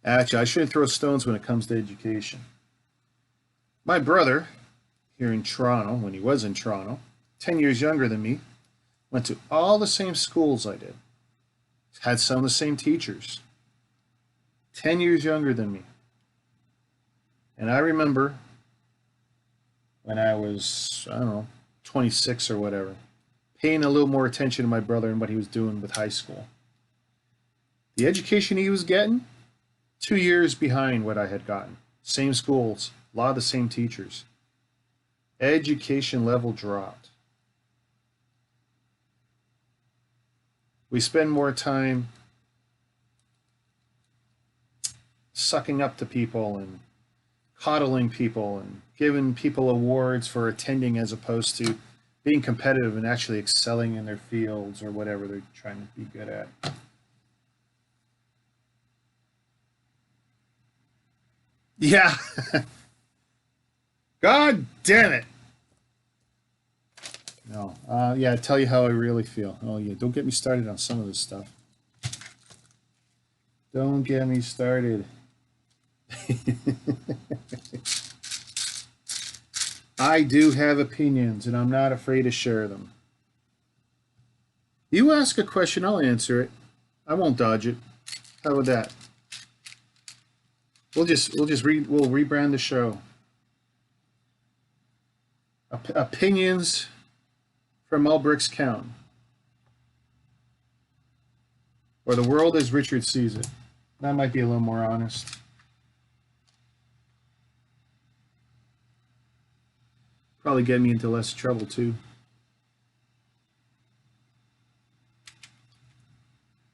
Actually, I shouldn't throw stones when it comes to education. My brother, here in Toronto, when he was in Toronto, 10 years younger than me, went to all the same schools I did, had some of the same teachers, 10 years younger than me. And I remember when I was, I don't know, 26 or whatever, paying a little more attention to my brother and what he was doing with high school. The education he was getting, 2 years behind what I had gotten. Same schools, a lot of the same teachers. Education level dropped. We spend more time sucking up to people and coddling people and giving people awards for attending as opposed to being competitive and actually excelling in their fields or whatever they're trying to be good at. Yeah. God damn it. No. Yeah, tell you how I really feel. Oh, yeah. Don't get me started on some of this stuff. Don't get me started. I do have opinions, and I'm not afraid to share them. You ask a question, I'll answer it. I won't dodge it. How about that? We'll rebrand the show. Opinions from all bricks count, or the world as Richard sees it. That might be a little more honest. Probably get me into less trouble too.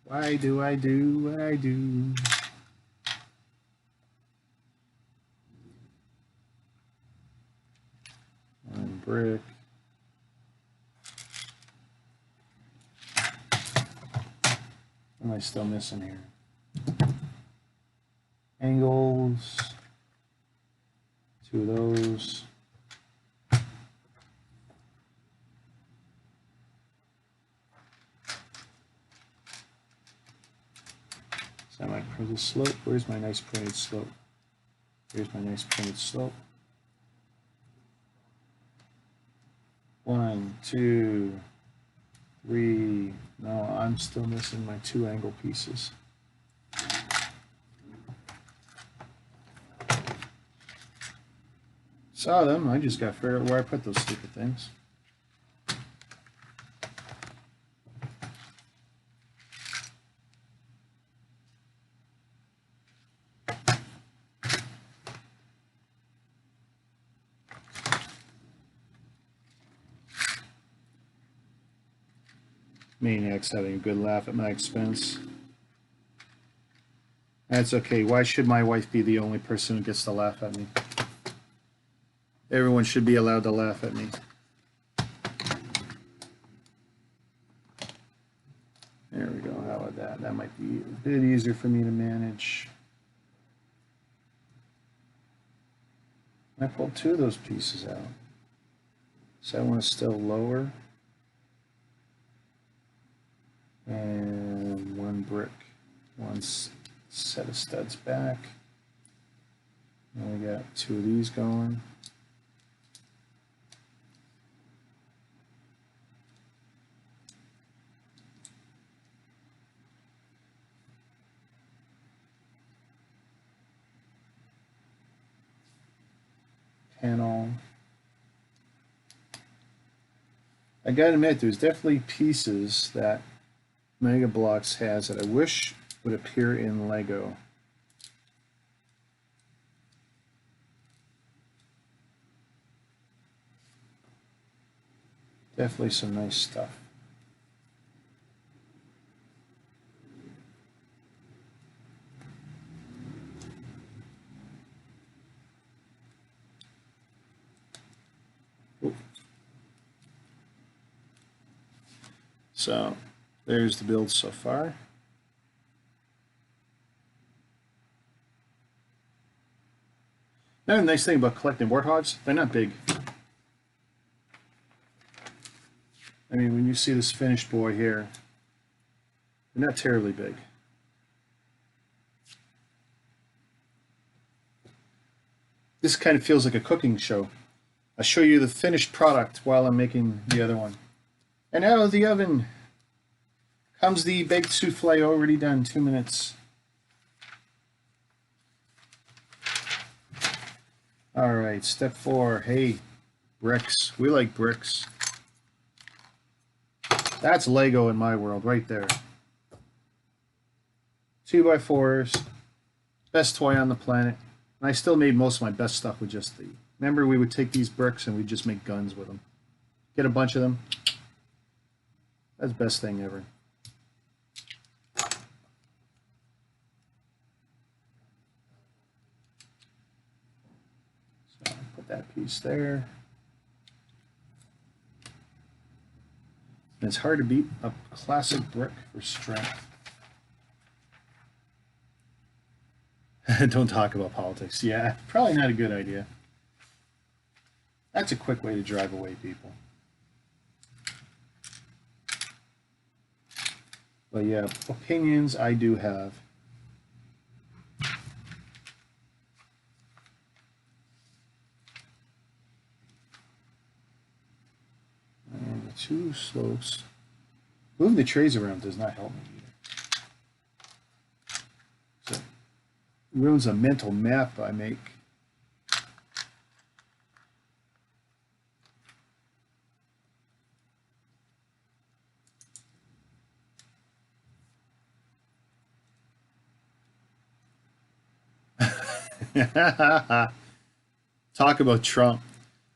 Why do I do what I do? One brick. What am I still missing here? Angles. 2 of those. Semi-printed slope. Where's my nice printed slope? Here's my nice printed slope. 1, 2, 3. No, I'm still missing my 2 angle pieces. Saw them. I just got to figure out where I put those stupid things. Maniac's having a good laugh at my expense. That's okay. Why should my wife be the only person who gets to laugh at me? Everyone should be allowed to laugh at me. There we go. How about that? That might be a bit easier for me to manage. I pulled 2 of those pieces out. So that one is still lower. And 1 brick. 1 set of studs back. And we got 2 of these going. Panel. I gotta admit, there's definitely pieces that Megabloks has that I wish would appear in Lego. Definitely some nice stuff. Ooh. So there's the build so far. Now, the nice thing about collecting Warthogs, they're not big. I mean, when you see this finished boy here, they're not terribly big. This kind of feels like a cooking show. I'll show you the finished product while I'm making the other one. And out of the oven comes the baked souffle, already done, 2 minutes. All right, step 4. Hey, bricks. We like bricks. That's Lego in my world right there. 2x4s. Best toy on the planet. And I still made most of my best stuff with just the... Remember, we would take these bricks and we'd just make guns with them. Get a bunch of them. That's the best thing ever. So put that piece there. And it's hard to beat a classic brick for strength. Don't talk about politics. Yeah, probably not a good idea. That's a quick way to drive away people. But yeah, opinions I do have. And the 2 slopes. Moving the trays around does not help me either. So it ruins a mental map I make. Talk about Trump.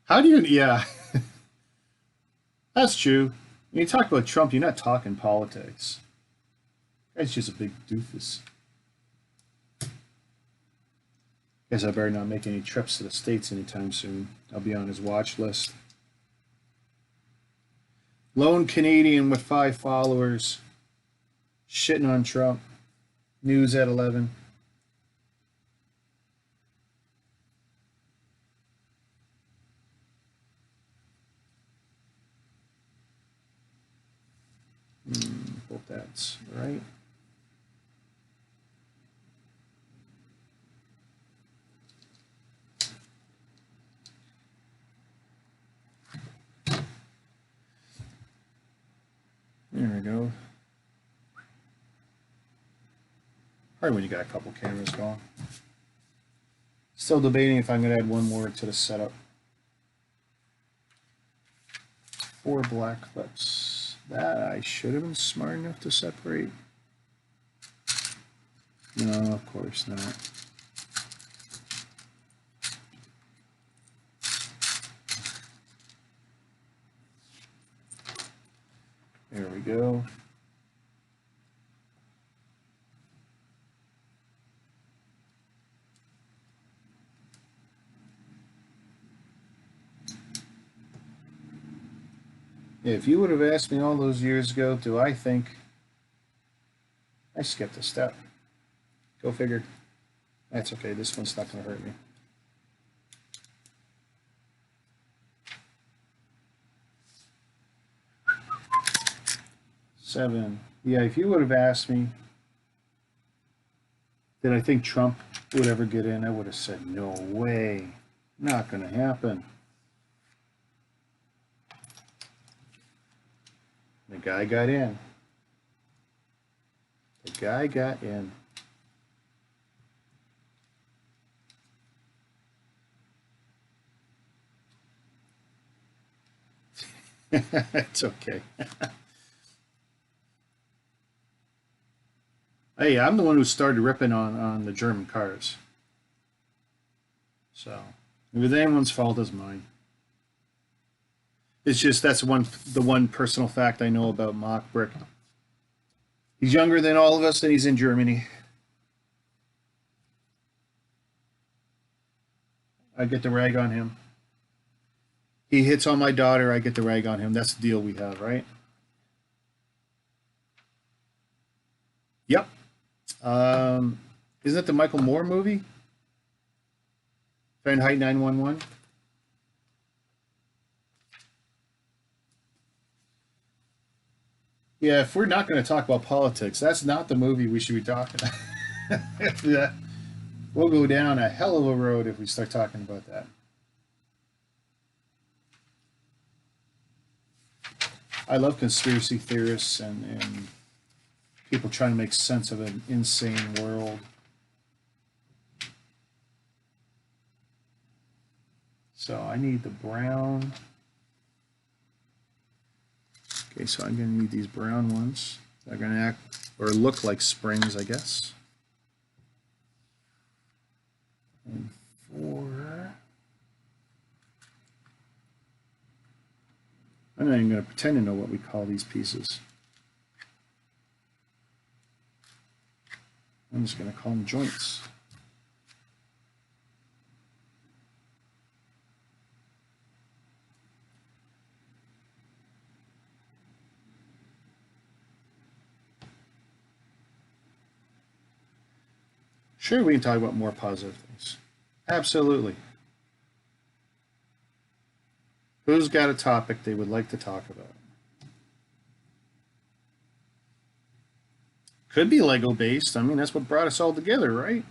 How do you, yeah, that's true. When you talk about Trump, you're not talking politics. Guy's just a big doofus. Guess I better not make any trips to the States anytime soon. I'll be on his watch list. Lone Canadian with 5 followers. Shitting on Trump. News at 11. Hope that's right. There we go. Hard when you got a couple cameras going. Still debating if I'm going to add one more to the setup. 4 black clips. That I should have been smart enough to separate. No, of course not. There we go. If you would have asked me all those years ago, do I think I skipped a step? Go figure. That's okay. This one's not going to hurt me. Seven. Yeah, if you would have asked me, did I think Trump would ever get in, I would have said, no way. Not going to happen. The guy got in. The guy got in. It's okay. Hey, I'm the one who started ripping on the German cars. So, if it's anyone's fault, it's mine. It's just that's the one personal fact I know about Mock Brick. He's younger than all of us, and he's in Germany. I get the rag on him. He hits on my daughter, I get the rag on him. That's the deal we have, right? Yep. Isn't that the Michael Moore movie? Fahrenheit 9/11? Yeah, if we're not going to talk about politics, that's not the movie we should be talking about. Yeah, we'll go down a hell of a road if we start talking about that. I love conspiracy theorists and people trying to make sense of an insane world. So I need the brown. Okay, so I'm going to need these brown ones. They're going to act or look like springs, I guess. And 4. I'm not even going to pretend to know what we call these pieces. I'm just going to call them joints. Sure, we can talk about more positive things. Absolutely. Who's got a topic they would like to talk about? Could be Lego based. I mean, that's what brought us all together, right?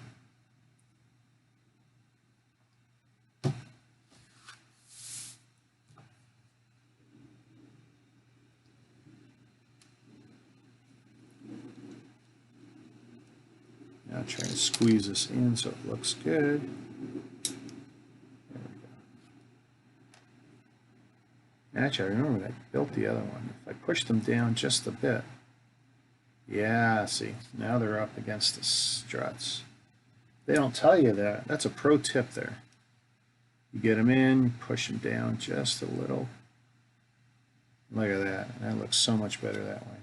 Now try to squeeze this in so it looks good. There we go. Actually, I remember when I built the other one. If I push them down just a bit. Yeah, see, now they're up against the struts. They don't tell you that. That's a pro tip there. You get them in, you push them down just a little. Look at that. That looks so much better that way.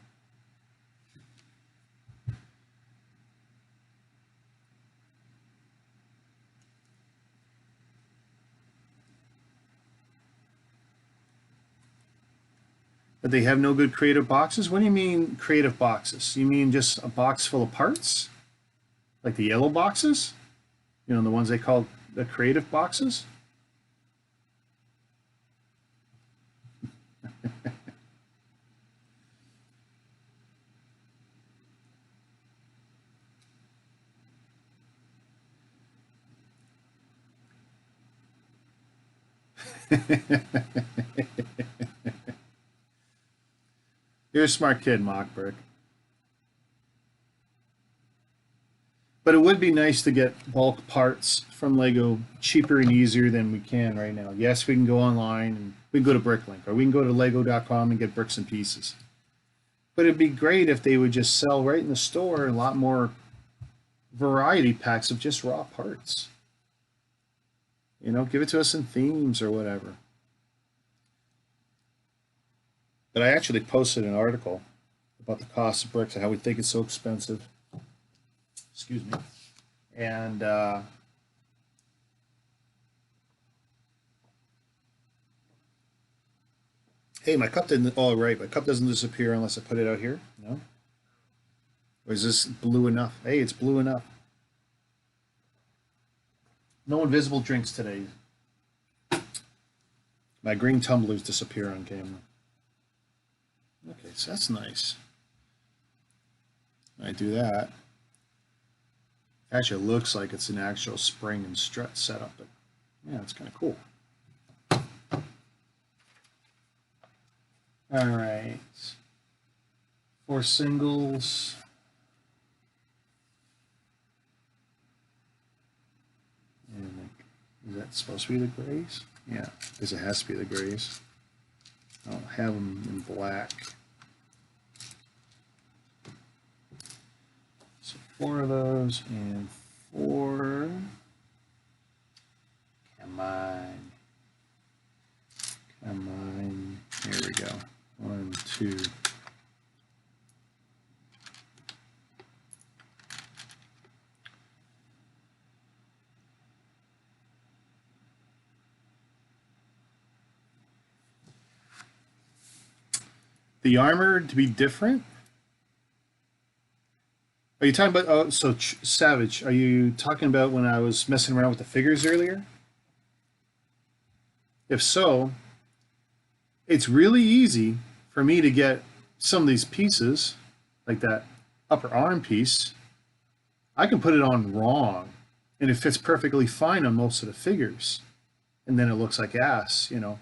But they have no good creative boxes? What do you mean creative boxes? You mean just a box full of parts? Like the yellow boxes? You know, the ones they call the creative boxes? You're a smart kid, Mockbrick. But it would be nice to get bulk parts from Lego cheaper and easier than we can right now. Yes, we can go online and we can go to BrickLink or we can go to lego.com and get bricks and pieces. But it'd be great if they would just sell right in the store a lot more variety packs of just raw parts. You know, give it to us in themes or whatever. But I actually posted an article about the cost of bricks and how we think it's so expensive. Excuse me. And hey, my cup didn't, oh, right, my cup doesn't disappear unless I put it out here. No? Or is this blue enough? Hey, it's blue enough. No invisible drinks today. My green tumblers disappear on camera. Okay, so that's nice. I do that. Actually, it looks like it's an actual spring and strut setup, but yeah, it's kind of cool. All right, 4 singles. And is that supposed to be the grays? Yeah, because it has to be the grays. I'll have them in black. So 4 of those and 4. Come on. Come on. Here we go. 1, 2. The armor to be different? Are you talking about, oh, so Savage, are you talking about when I was messing around with the figures earlier? If so, it's really easy for me to get some of these pieces, like that upper arm piece, I can put it on wrong, and it fits perfectly fine on most of the figures, and then it looks like ass, you know.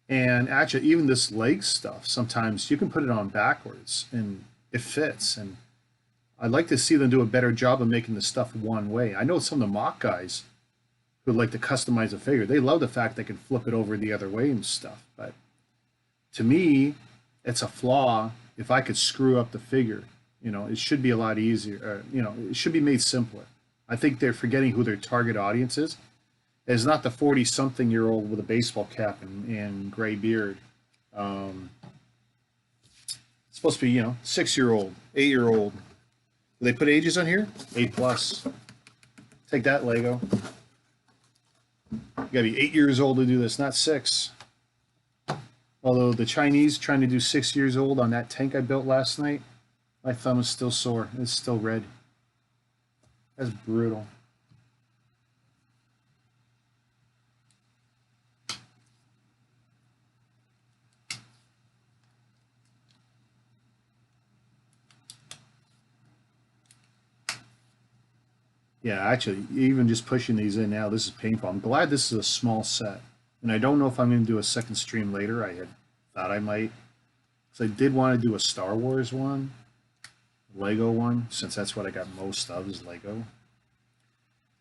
And actually, even this leg stuff, sometimes you can put it on backwards, and it fits. And I'd like to see them do a better job of making the stuff one way. I know some of the mock guys who like to customize a figure, they love the fact they can flip it over the other way and stuff. But to me, it's a flaw. If I could screw up the figure, you know, it should be a lot easier. You know, it should be made simpler. I think they're forgetting who their target audience is. It's not the 40-something-year-old with a baseball cap and gray beard. It's supposed to be, you know, 6-year-old, 8-year-old. Do they put ages on here? 8 plus. Take that, Lego. You gotta be 8 years old to do this, not 6. Although the Chinese trying to do 6 years old on that tank I built last night, my thumb is still sore. It's still red. That's brutal. Yeah, actually, even just pushing these in now, this is painful. I'm glad this is a small set. And I don't know if I'm going to do a second stream later. I had thought I might. Because I did want to do a Star Wars one, Lego one, since that's what I got most of is Lego.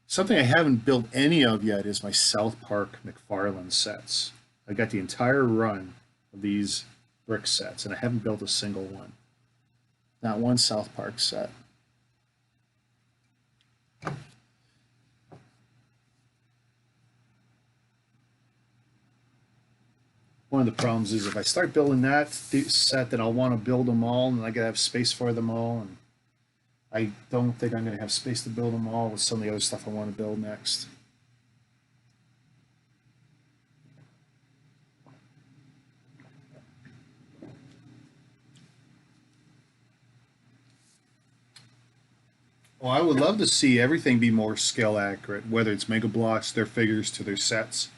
Something I haven't built any of yet is my South Park McFarlane sets. I got the entire run of these brick sets, and I haven't built a single one. Not one South Park set. One of the problems is if I start building that set, then I'll want to build them all, and I gotta have space for them all, and I don't think I'm gonna have space to build them all with some of the other stuff I want to build next. Well, I would love to see everything be more scale accurate, whether it's Megabloks, their figures to their sets,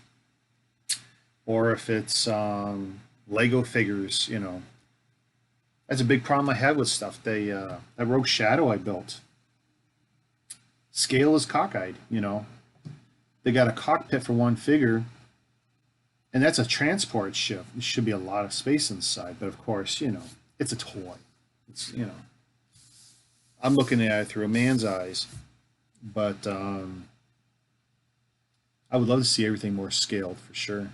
or if it's Lego figures, you know. That's a big problem I have with stuff. That Rogue Shadow I built, scale is cockeyed, you know. They got a cockpit for one figure, and that's a transport ship. There should be a lot of space inside, but of course, you know, it's a toy. It's, you know, I'm looking at it through a man's eyes, but I would love to see everything more scaled for sure.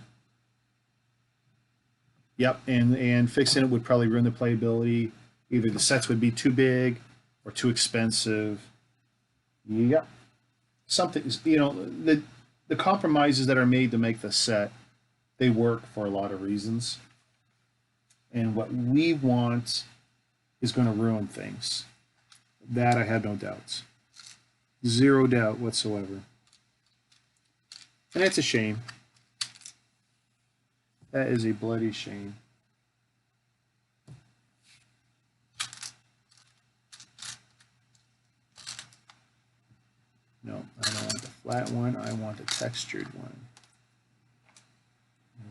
Yep, and fixing it would probably ruin the playability. Either the sets would be too big or too expensive. Yep. Something, you know, the compromises that are made to make the set, they work for a lot of reasons. And what we want is going to ruin things. That I have no doubts. Zero doubt whatsoever. And it's a shame. That is a bloody shame. No, I don't want the flat one. I want the textured one. I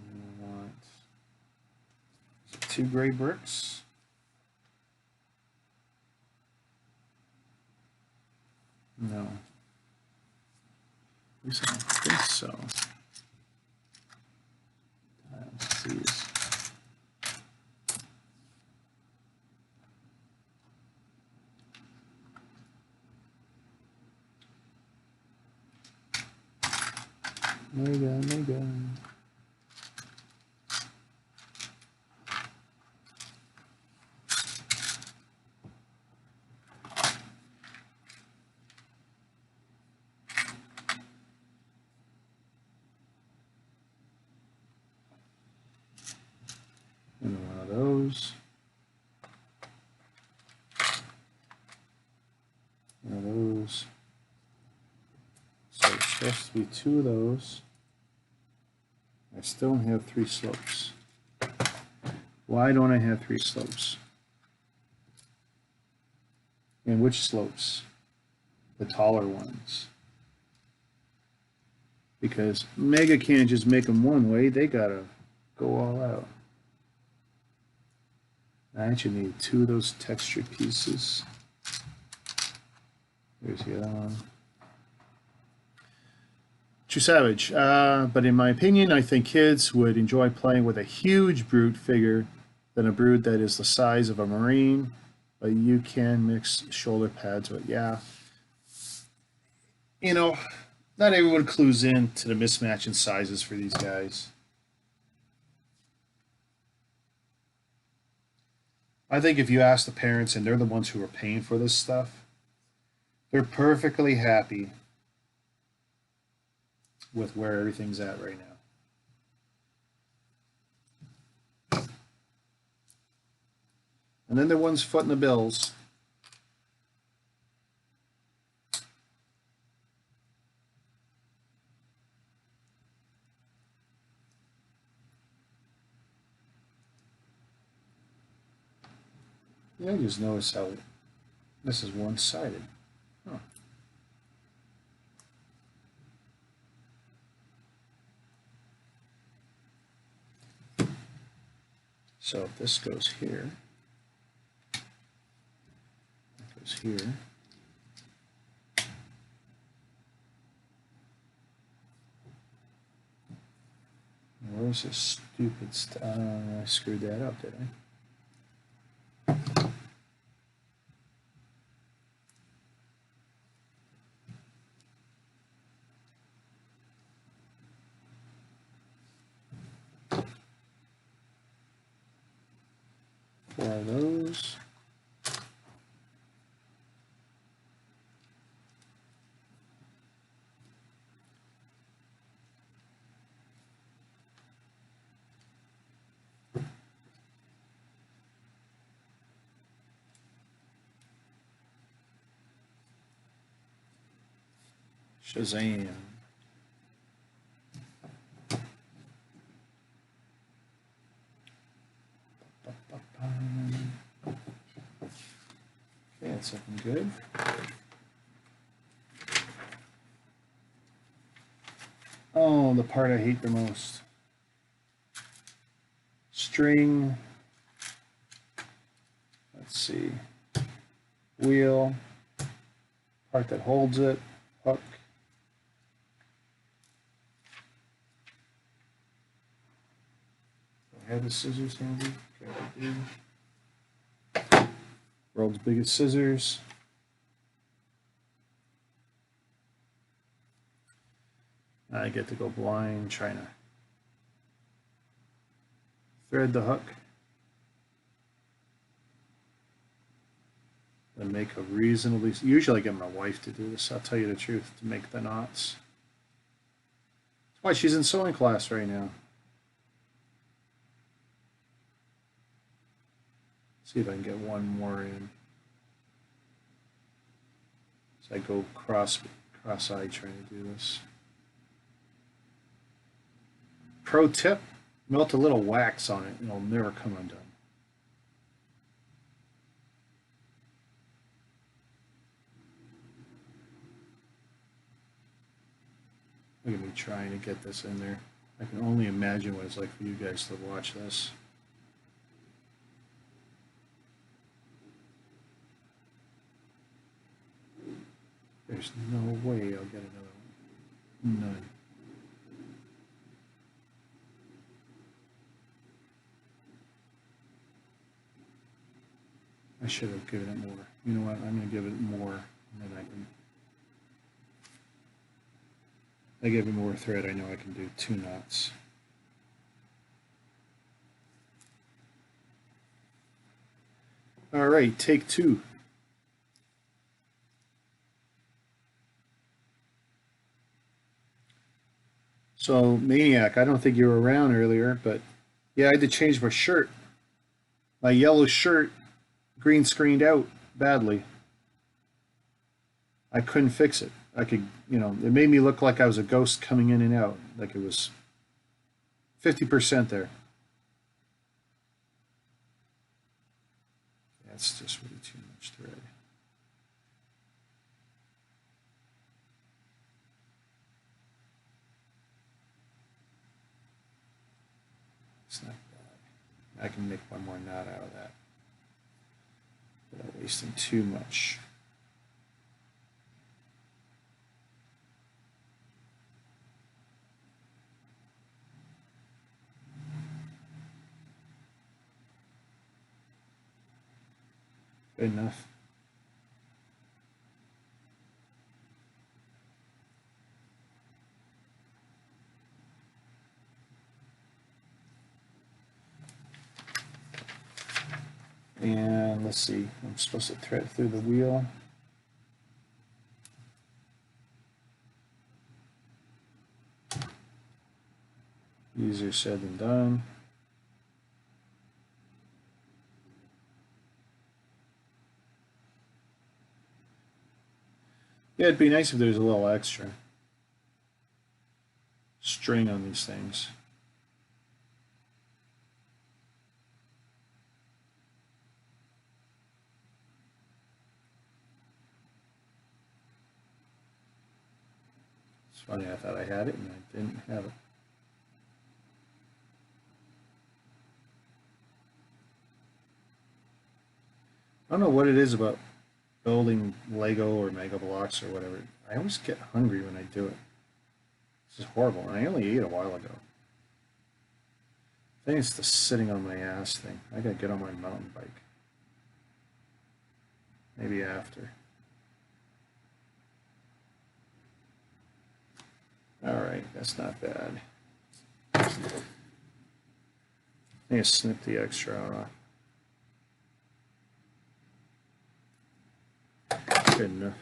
want 2 gray bricks. No. At least I don't think so. Let's see this. Mega. And one of those. One of those. So it's supposed to be 2 of those. I still don't have 3 slopes. Why don't I have 3 slopes? And which slopes? The taller ones. Because Mega can't just make them one way, they gotta go all out. I actually need 2 of those texture pieces. There's the other one. True Savage. But in my opinion, I think kids would enjoy playing with a huge Brute figure than a Brute that is the size of a Marine. But you can mix shoulder pads with, yeah. You know, not everyone clues in to the mismatch in sizes for these guys. I think if you ask the parents, and they're the ones who are paying for this stuff, they're perfectly happy with where everything's at right now. And then the ones footing the bills. Yeah, I just noticed how this is one-sided. Huh. So if this goes here, it goes here. Where's this stupid stuff? I screwed that up, did I? Four of those. Shazam. Okay, that's looking good. Oh, the part I hate the most. String. Let's see. Wheel. Part that holds it. Hook. Do I have the scissors handy? Okay, I do. World's biggest scissors. I get to go blind trying to thread the hook and make a reasonably, usually I get my wife to do this, I'll tell you the truth, to make the knots. That's why she's in sewing class right now. See if I can get one more in. So I go cross-eyed trying to do this. Pro tip, melt a little wax on it and it'll never come undone. Look at me trying to get this in there. I can only imagine what it's like for you guys to watch this. There's no way I'll get another one. None. I should have given it more. You know what? I'm going to give it more, and then I give it more thread. I know I can do 2 knots. All right, take 2. So, Maniac, I don't think you were around earlier, but yeah, I had to change my shirt. My yellow shirt green screened out badly. I couldn't fix it. I could, you know, it made me look like I was a ghost coming in and out, like it was 50% there. That's just really too much thread. It's not bad. I can make one more knot out of that. without wasting too much. Good enough. And let's see, I'm supposed to thread through the wheel. Easier said than done. Yeah, it'd be nice if there's a little extra string on these things. It's funny, I thought I had it and I didn't have it. I don't know what it is about building Lego or Megabloks or whatever. I always get hungry when I do it. This is horrible, and I only ate a while ago. I think it's the sitting on my ass thing. I gotta get on my mountain bike. Maybe after. Alright, that's not bad. I think I snipped the extra off. Good enough.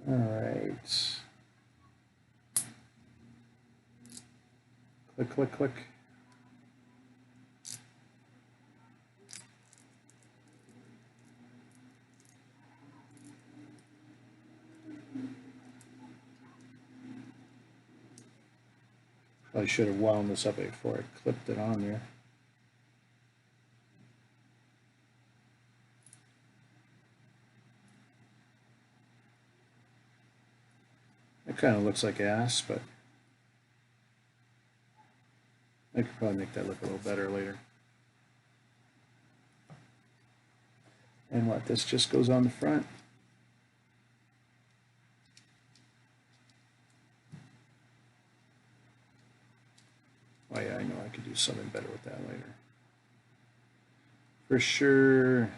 Alright. Click, click, click. Probably should have wound this up before I clipped it on there. It kind of looks like ass, but I could probably make that look a little better later. And what, this just goes on the front. Oh yeah, I know I could do something better with that later. For sure.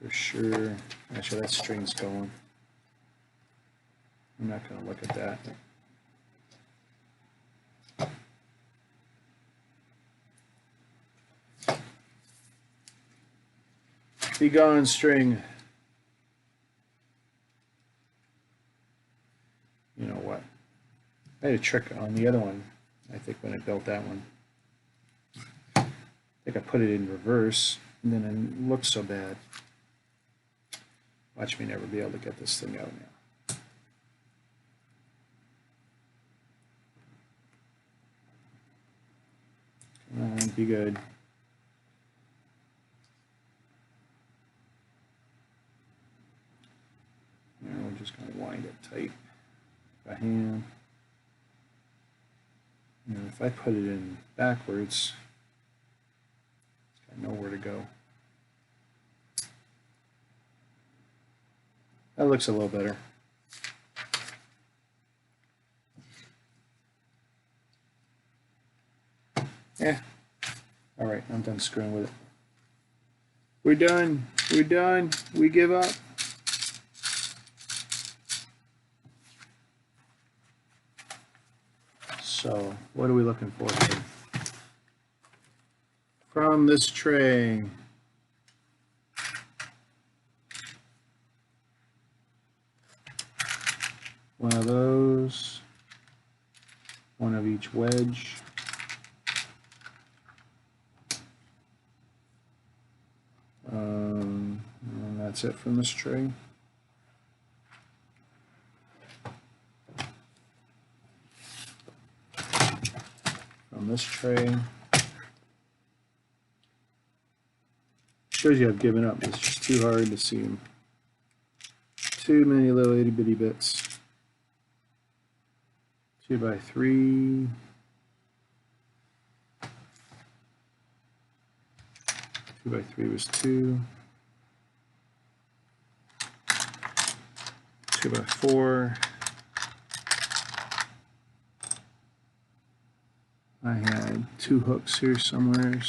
For sure. Actually, that string's going. I'm not going to look at that. Be gone, string. You know what? I had a trick on the other one, I think, when I built that one. I think I put it in reverse, and then it looked so bad. Watch me never be able to get this thing out now. Come on, be good. Now we're just going to wind it tight by hand. And if I put it in backwards, it's got nowhere to go. That looks a little better. Yeah. All right, I'm done screwing with it. We're done. We're done. We give up. So, what are we looking for here? From this tray. One of those, one of each wedge. And that's it from this tray. From this tray. Shows you I've given up. It's just too hard to see them. Too many little itty bitty bits. 2x3. 2x3 was 2. 2x4. I had 2 hooks here somewhere.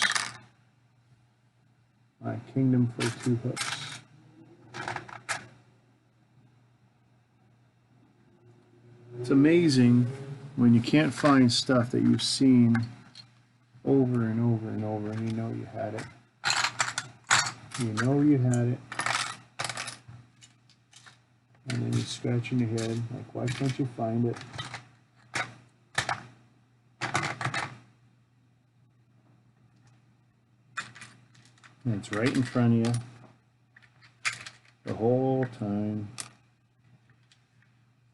My kingdom for 2 hooks. It's amazing when you can't find stuff that you've seen over and over and over, and you know you had it. You know you had it. And then you're scratching your head, like, why can't you find it? And it's right in front of you the whole time.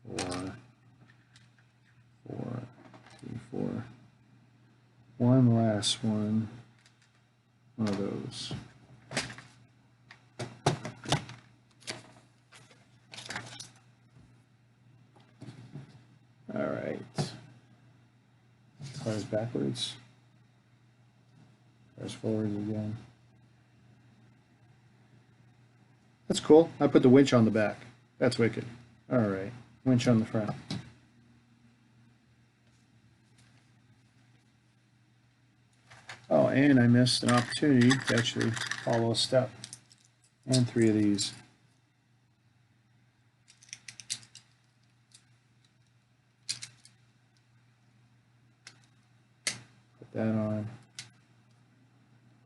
4, 4, 3, 4. One last one. One of those. All right. Cars backwards. Cars forwards again. That's cool. I put the winch on the back. That's wicked. All right. Winch on the front. Oh, and I missed an opportunity to actually follow a step. And 3 of these. Put that on.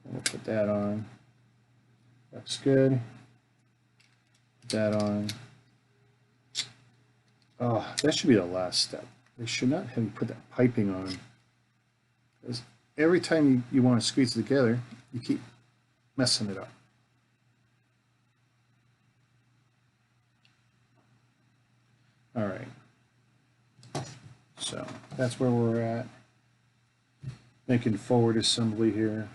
We'll put that on. Looks good. Put that on. Oh, that should be the last step. They should not have you put that piping on. Because every time you want to squeeze it together, you keep messing it up. All right. So that's where we're at. Making forward assembly here.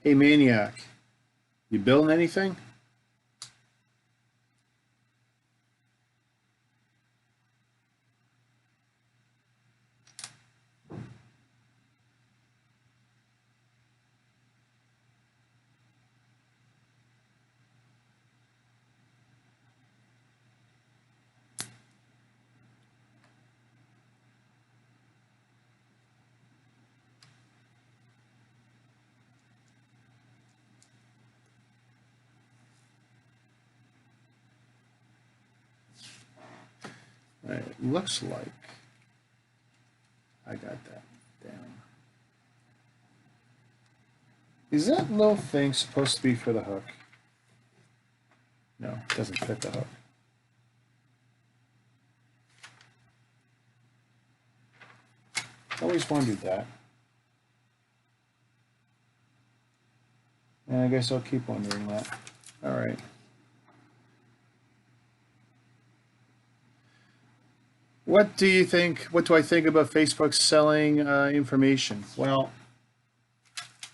Hey Maniac, you building anything? All right, it looks like I got that down. Is that little thing supposed to be for the hook? No, it doesn't fit the hook. Always wondered that. And I guess I'll keep wondering that. All right. What do you think? What do I think about Facebook selling information? Well,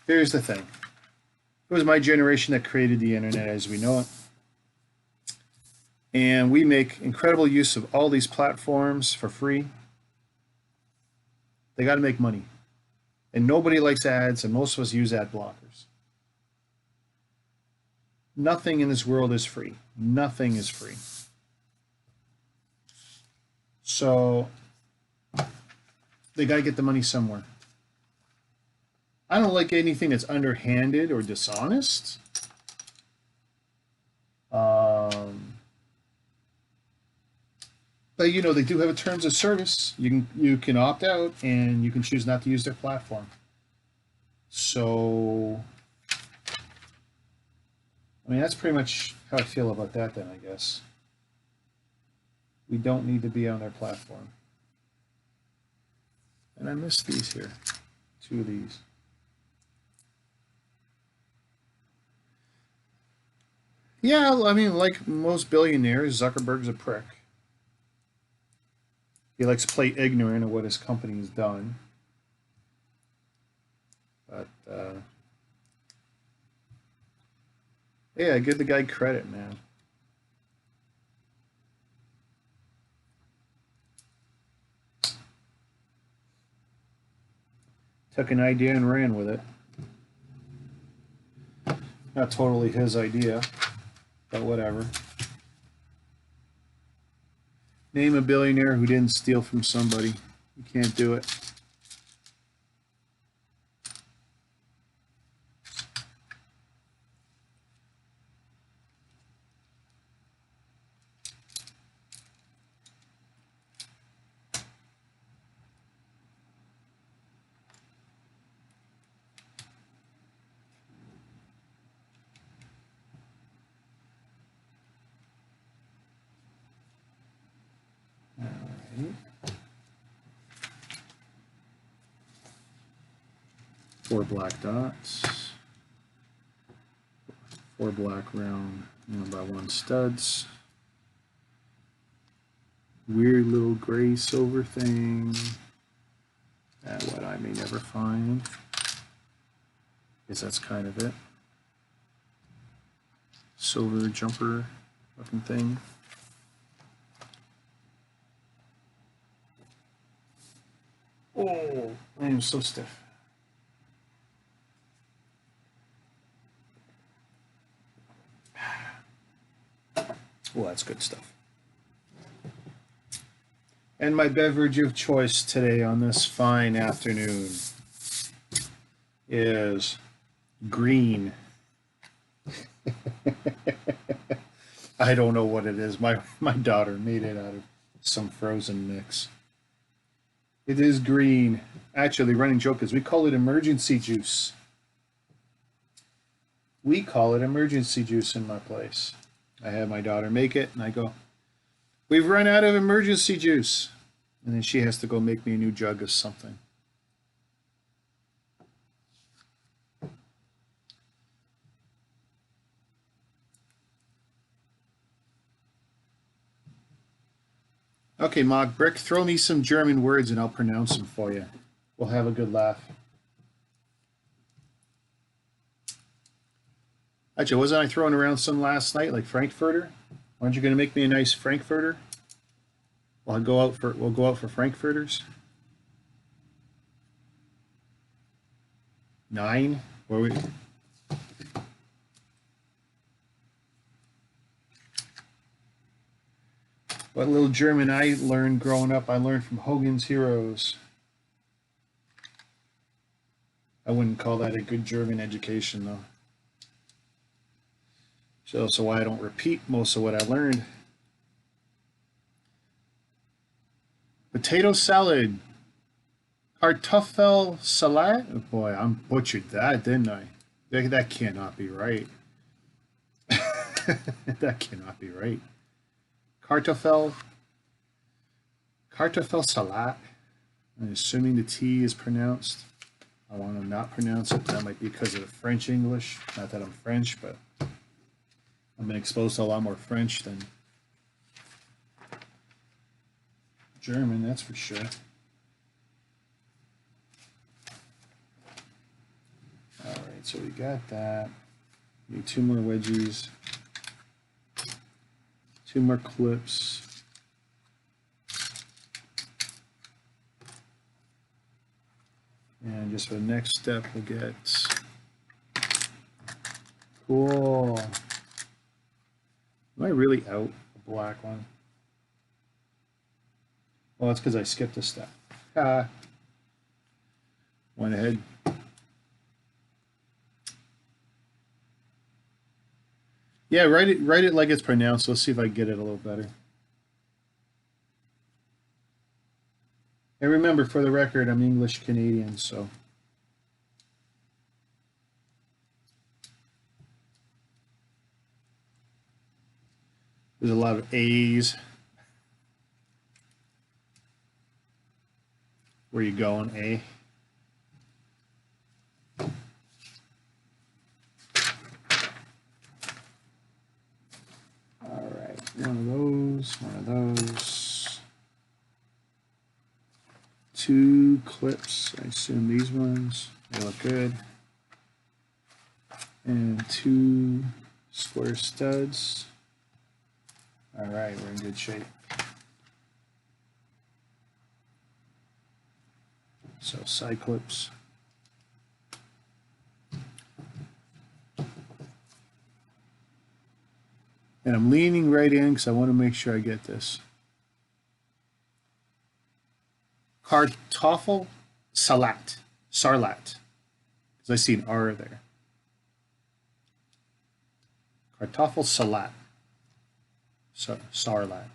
here's the thing. It was my generation that created the internet as we know it. And we make incredible use of all these platforms for free. They got to make money. And nobody likes ads, and most of us use ad blockers. Nothing in this world is free. Nothing is free. So they got to get the money somewhere. I don't like anything that's underhanded or dishonest. But you know, they do have a terms of service. You can opt out, and you can choose not to use their platform. So I mean, that's pretty much how I feel about that then, I guess. We don't need to be on their platform. And I missed these here. 2 of these. Yeah, I mean, like most billionaires, Zuckerberg's a prick. He likes to play ignorant of what his company has done. But, yeah, give the guy credit, man. Took an idea and ran with it. Not totally his idea, but whatever. Name a billionaire who didn't steal from somebody. You can't do it. Four black dots, four black round 1x1 studs, weird little gray silver thing, what I may never find. Guess that's kind of it. Silver jumper looking thing. Oh, I am so stiff. Well, that's good stuff. And my beverage of choice today on this fine afternoon is green. I don't know what it is. My daughter made it out of some frozen mix. It is green. Actually, running joke is we call it emergency juice. We call it emergency juice in my place. I have my daughter make it, and I go, "We've run out of emergency juice." And then she has to go make me a new jug of something. Okay, Mock Brick, throw me some German words and I'll pronounce them for you. We'll have a good laugh. Actually, wasn't I throwing around some last night, like Frankfurter? Aren't you going to make me a nice Frankfurter? We'll go out for Frankfurters. 9. Where we? What little German I learned growing up, I learned from Hogan's Heroes. I wouldn't call that a good German education, though. So why I don't repeat most of what I learned. Potato salad. Kartoffel salad? Oh boy, I butchered that, didn't I? That cannot be right. That cannot be right. Kartoffel salad. I'm assuming the T is pronounced. I want to not pronounce it. That might be because of the French English. Not that I'm French, but I've been exposed to a lot more French than German, that's for sure. All right, so we got that. Need 2 more wedgies, 2 more clips. And just for the next step, we'll get cool. Am I really out the black one? Well, that's because I skipped a step. Went ahead. Yeah, write it like it's pronounced. Let's see if I get it a little better. And remember, for the record, I'm English Canadian, so. There's a lot of A's. Where you going, A? All right, one of those, one of those. 2 clips. I assume these ones, they look good. And 2 square studs. All right, we're in good shape. So side clips. And I'm leaning right in because I want to make sure I get this. Kartoffel Salat. Sarlat. Because I see an R there. Kartoffel Salat. Sarlat.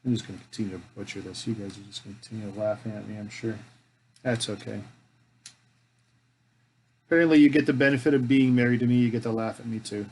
I'm just going to continue to butcher this. You guys are just going to continue laughing at me, I'm sure. That's okay. Apparently you get the benefit of being married to me. You get to laugh at me too.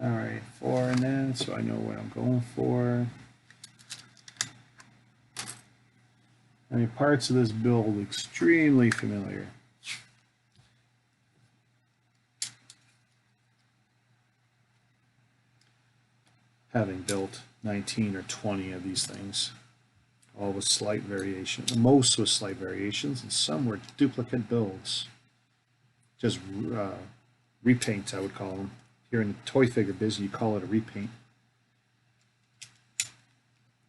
All right, 4 and then, so I know what I'm going for. I mean, parts of this build extremely familiar. Having built 19 or 20 of these things, all with slight variations, most with slight variations, and some were duplicate builds. Just repaints, I would call them. Here in the toy figure business, you call it a repaint.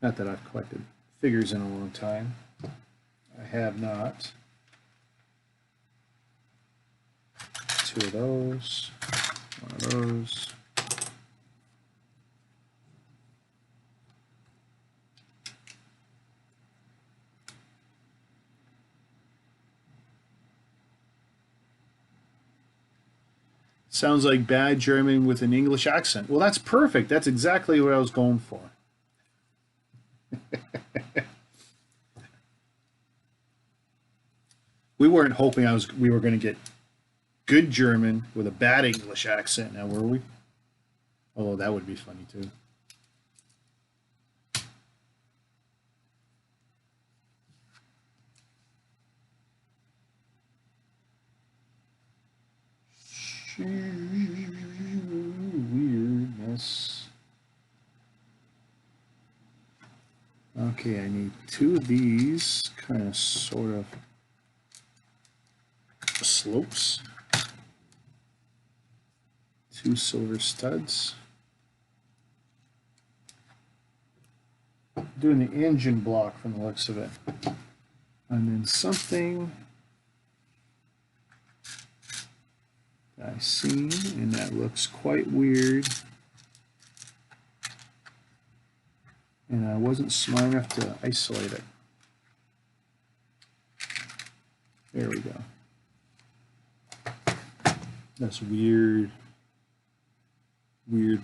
Not that I've collected figures in a long time. I have not. 2 of those, 1 of those. Sounds like bad German with an English accent. Well, that's perfect. That's exactly what I was going for. We weren't hoping we were going to get good German with a bad English accent now, were we? Although that would be funny too. Weirdness. Okay, I need 2 of these kind of sort of slopes. 2 silver studs. Doing the engine block from the looks of it. And then something I've seen, and that looks quite weird. And I wasn't smart enough to isolate it. There we go. That's weird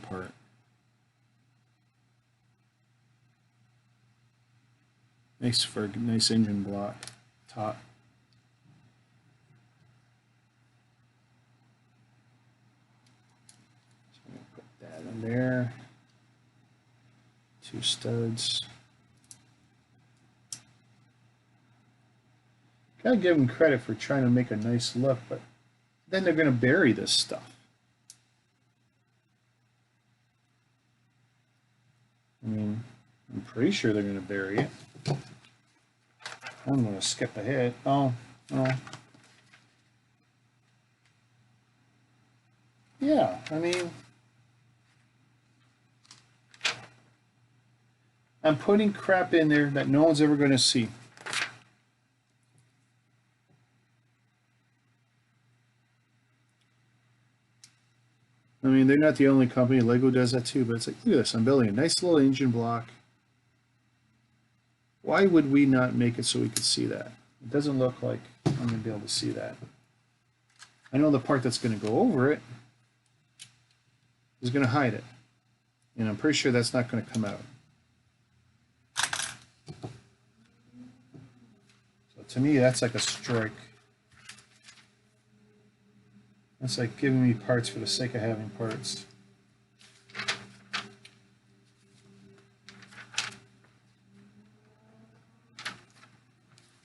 part. Nice for a nice engine block top. So I'm going to put that in there. 2 studs. Gotta give them credit for trying to make a nice look, but then they're going to bury this stuff. I mean, I'm pretty sure they're going to bury it. I'm going to skip ahead. Oh. Yeah, I mean, I'm putting crap in there that no one's ever going to see. I mean, they're not the only company. Lego does that too, but it's like, look at this. I'm building a nice little engine block. Why would we not make it so we could see that? It doesn't look like I'm going to be able to see that. I know the part that's going to go over it is going to hide it. And I'm pretty sure that's not going to come out. So to me, that's like a strike. It's like giving me parts for the sake of having parts.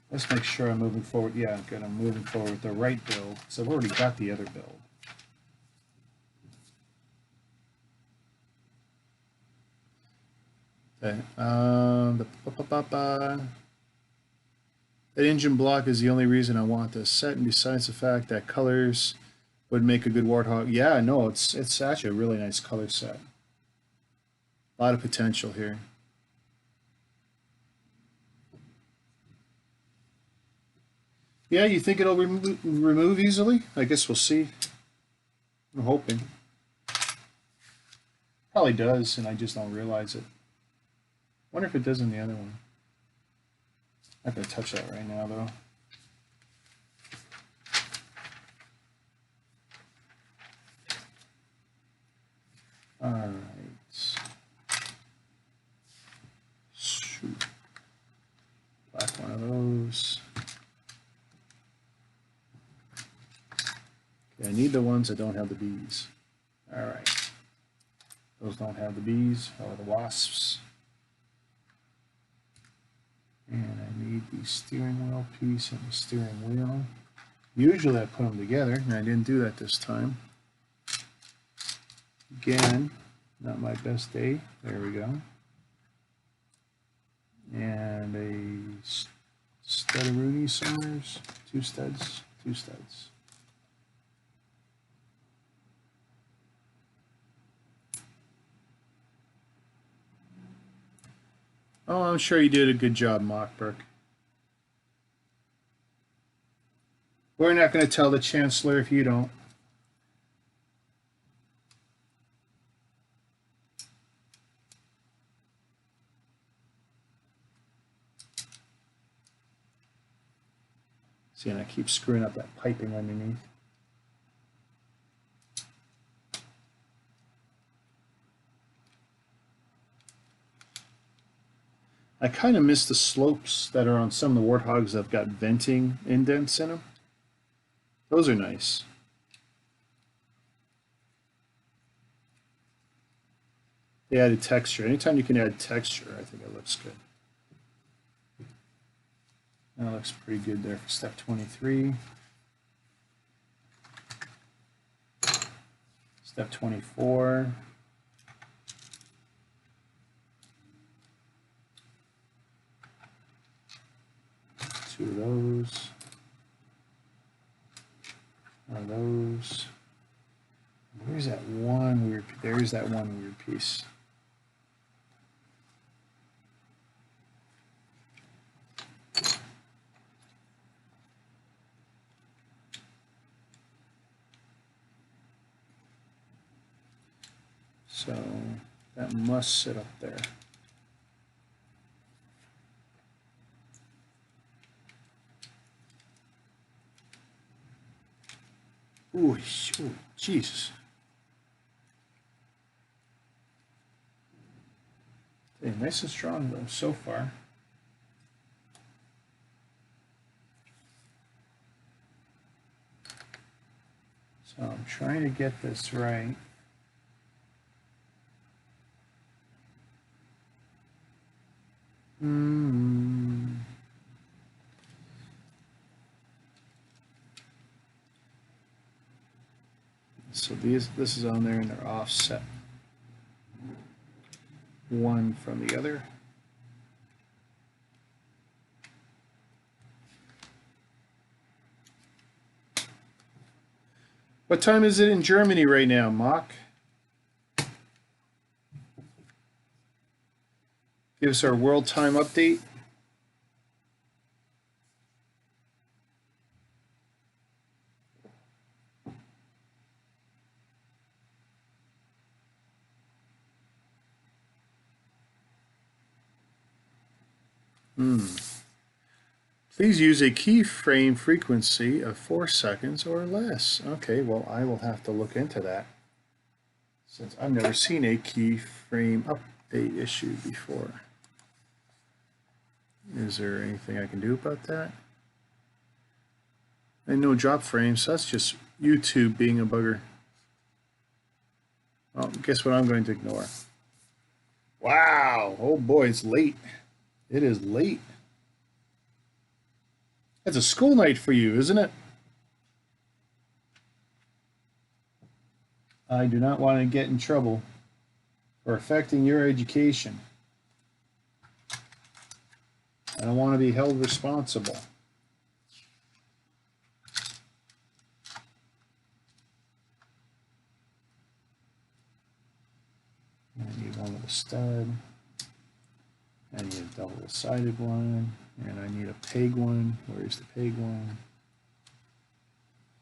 Let's make sure I'm moving forward. Yeah, good. I'm moving forward with the right build, so I've already got the other build. Okay. That engine block is the only reason I want this set, and besides the fact that colors would make a good Warthog. Yeah, no, it's actually a really nice color set. A lot of potential here. Yeah, you think it'll remove easily? I guess we'll see. I'm hoping. Probably does, and I just don't realize it. Wonder if it does in the other one. I'm not gonna touch that right now, though. All right. Shoot. Black one of those. Okay, I need the ones that don't have the bees. All right. Those don't have the bees or the wasps. And I need the steering wheel piece and the steering wheel. Usually I put them together, and I didn't do that this time. Again, not my best day. There we go. And a stud-a-rooney somewheres. Two studs. Oh, I'm sure you did a good job, Mockberg. We're not going to tell the Chancellor if you don't. See, and I keep screwing up that piping underneath. I kind of miss the slopes that are on some of the Warthogs that have got venting indents in them. Those are nice. They added texture. Anytime you can add texture, I think it looks good. That looks pretty good there for step 23. Step 24. Two of those. One of those. Where's that one weird? There's that one weird piece. So that must sit up there. Ooh, Jesus. Okay, nice and strong though so far. So I'm trying to get this right. So this is on there and they're offset one from the other. What time is it in Germany right now, Mock? Give us our world time update. Please use a keyframe frequency of 4 seconds or less. Okay, well, I will have to look into that, since I've never seen a keyframe update issue before. Is there anything I can do about that? And no drop frames. That's just YouTube being a bugger. Well, guess what I'm going to ignore? Wow. Oh boy, it's late. It is late. It's a school night for you, isn't it? I do not want to get in trouble for affecting your education. I don't want to be held responsible. I need one with a stud. I need a double-sided one. And I need a peg one. Where's the peg one?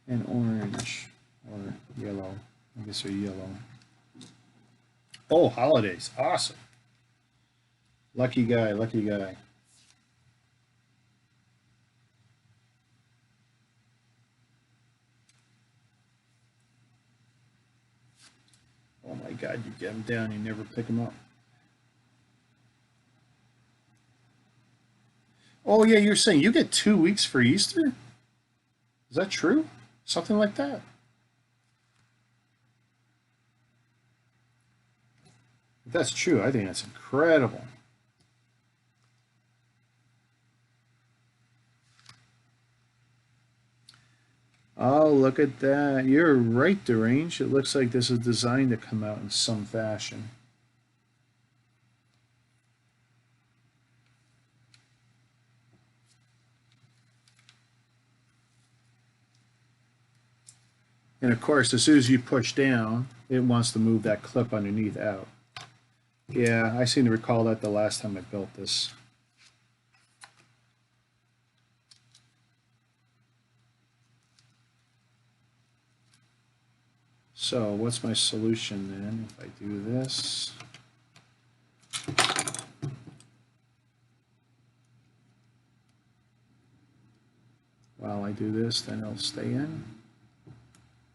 And orange or yellow. I guess they're yellow. Oh, holidays. Awesome. Lucky guy, lucky guy. Oh my God, you get them down, you never pick them up. Oh yeah, you're saying you get 2 weeks for Easter? Is that true? Something like that? If that's true, I think that's incredible. Oh, look at that. You're right, Deranged. It looks like this is designed to come out in some fashion. And of course, as soon as you push down, it wants to move that clip underneath out. Yeah, I seem to recall that the last time I built this. So what's my solution then if I do this? While I do this, then it'll stay in.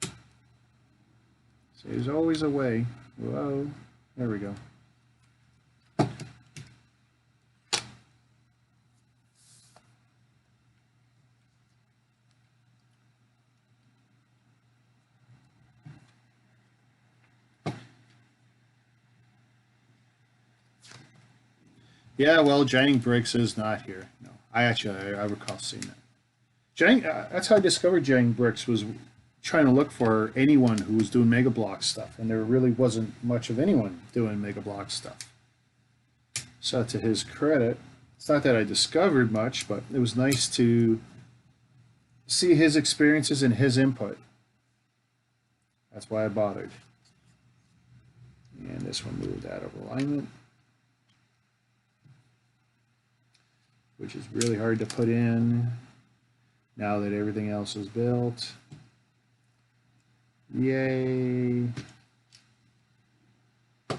So there's always a way. Whoa, there we go. Yeah, well, Giant Bricks is not here. No, I recall seeing that. That's how I discovered Giant Bricks, was trying to look for anyone who was doing Megabloks stuff, and there really wasn't much of anyone doing Megabloks stuff. So to his credit, it's not that I discovered much, but it was nice to see his experiences and his input. That's why I bothered. And this one moved out of alignment, which is really hard to put in now that everything else is built. Yay. I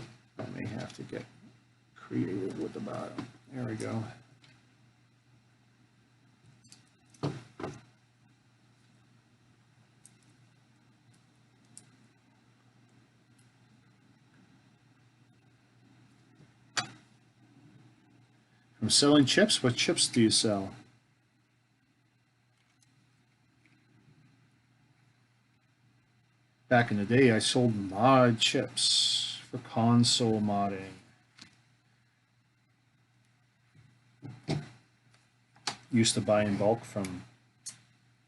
may have to get creative with the bottom. There we go. From selling chips, what chips do you sell? Back in the day, I sold mod chips for console modding. Used to buy in bulk from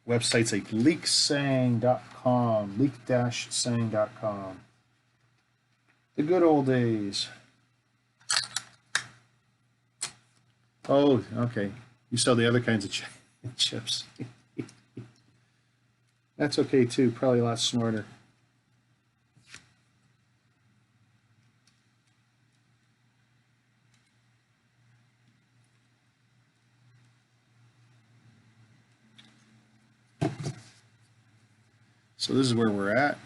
websites like leaksang.com, leak-sang.com. The good old days. Oh, okay. You sell the other kinds of chips. That's okay too, probably a lot smarter. So this is where we're at.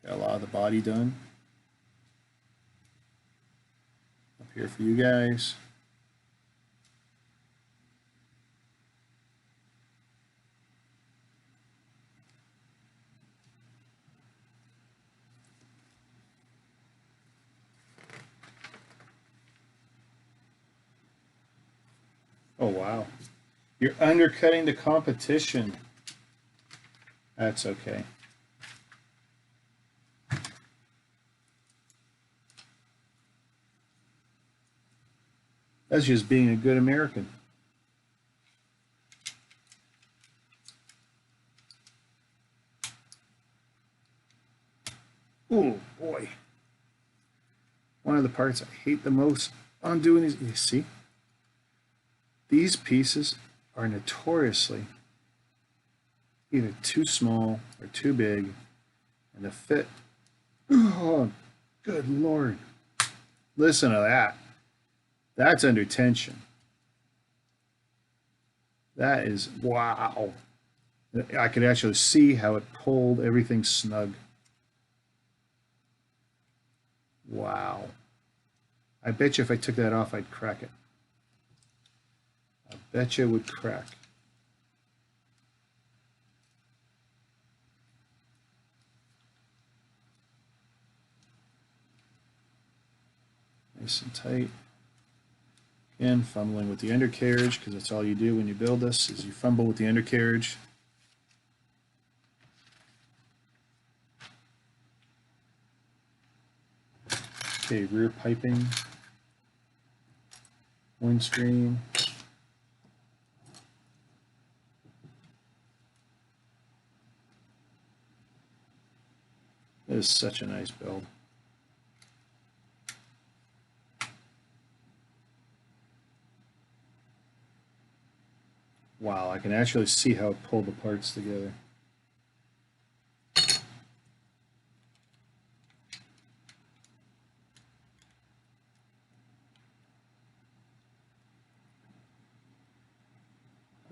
Got a lot of the body done. Up here for you guys. Oh wow. You're undercutting the competition. That's okay. That's just being a good American. Oh boy. One of the parts I hate the most on doing these, you see, these pieces are notoriously either too small or too big, and the fit, oh, good Lord. Listen to that. That's under tension. That is, wow. I could actually see how it pulled everything snug. Wow. I bet you if I took that off, I'd crack it. I bet you it would crack. Nice and tight. Again, fumbling with the undercarriage, because that's all you do when you build this, is you fumble with the undercarriage. Okay, rear piping, windscreen. This is such a nice build. Wow, I can actually see how it pulled the parts together.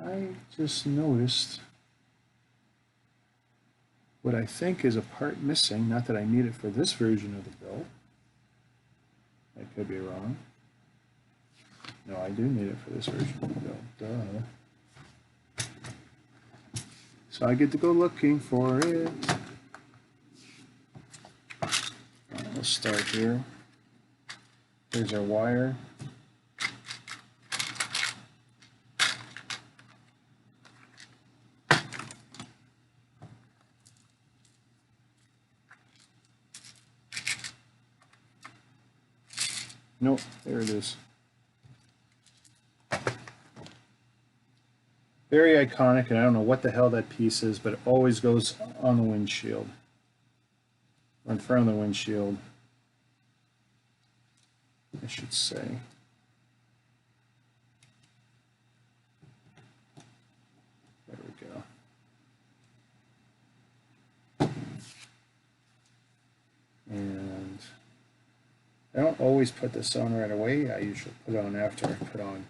I just noticed what I think is a part missing. Not that I need it for this version of the build. I could be wrong. No, I do need it for this version of the build. Duh. So I get to go looking for it. Let's start here. Here's our wire. Nope, there it is. Very iconic, and I don't know what the hell that piece is, but it always goes on the windshield, or in front of the windshield, I should say. There we go. And I don't always put this on right away. I usually put it on after I put on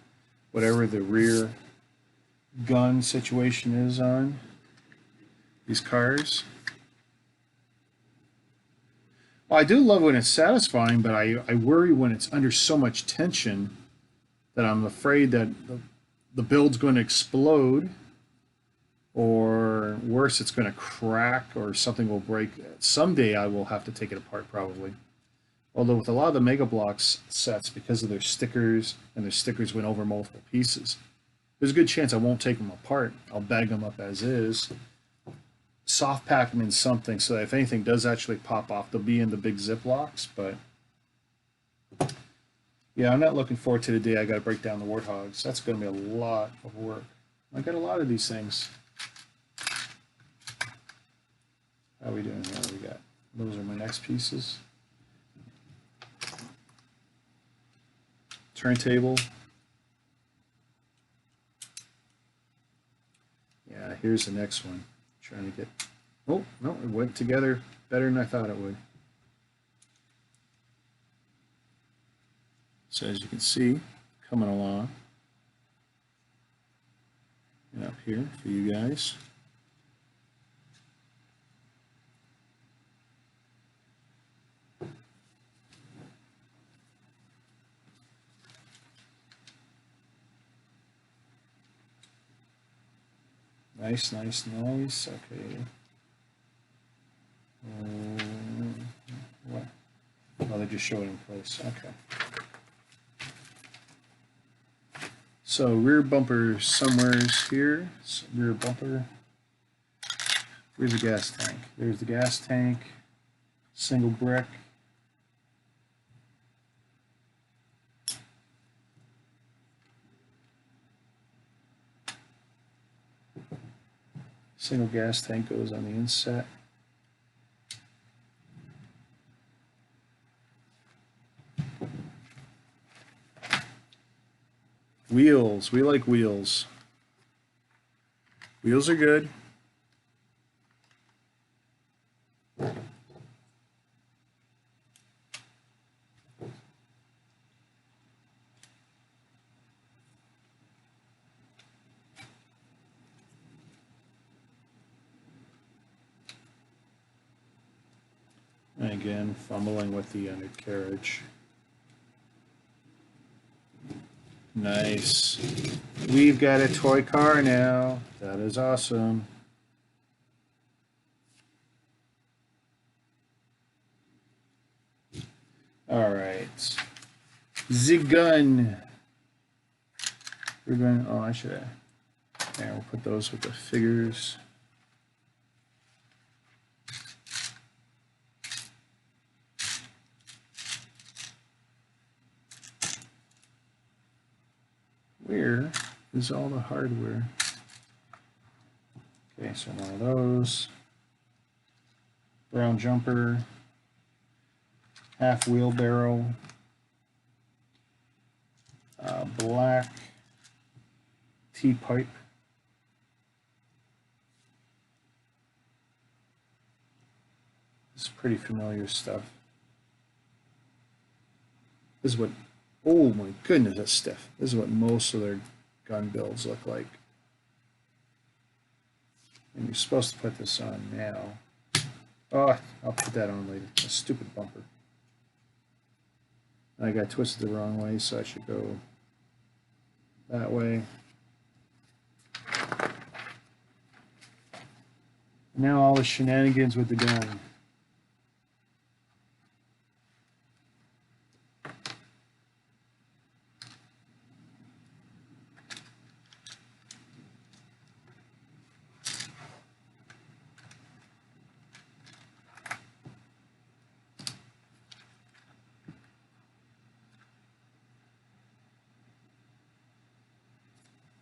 whatever the rear gun situation is on these cars. Well, I do love when it's satisfying, but I worry when it's under so much tension that I'm afraid that the build's going to explode, or worse, it's going to crack or something will break. Someday I will have to take it apart probably. Although with a lot of the Megabloks sets, because of their stickers, and their stickers went over multiple pieces, there's a good chance I won't take them apart. I'll bag them up as is, soft pack them in something so that if anything does actually pop off, they'll be in the big Ziplocs. But yeah, I'm not looking forward to the day I got to break down the Warthogs. That's going to be a lot of work. I got a lot of these things. How are we doing here? We got, those are my next pieces. Turntable. Yeah, here's the next one. Trying to get, oh, no, it went together better than I thought it would. So as you can see, coming along. And up here for you guys. Nice, nice, nice. Okay. What? Oh, they just show it in place. Okay. So rear bumper somewhere's here. So rear bumper. Where's the gas tank? There's the gas tank. Single brick. Single gas tank goes on the inset. Wheels. We like wheels. Wheels are good. And again, fumbling with the undercarriage. Nice. We've got a toy car now. That is awesome. All right. The gun. We're going, oh, I should have. Yeah, we'll put those with the figures. Where is all the hardware? Okay, so one of those. Brown jumper. Half wheelbarrow. Black T-pipe. This is pretty familiar stuff. This is what, oh my goodness, that's stiff. This is what most of their gun builds look like. And you're supposed to put this on now. Oh, I'll put that on later. A stupid bumper. I got twisted the wrong way, so I should go that way. Now all the shenanigans with the gun.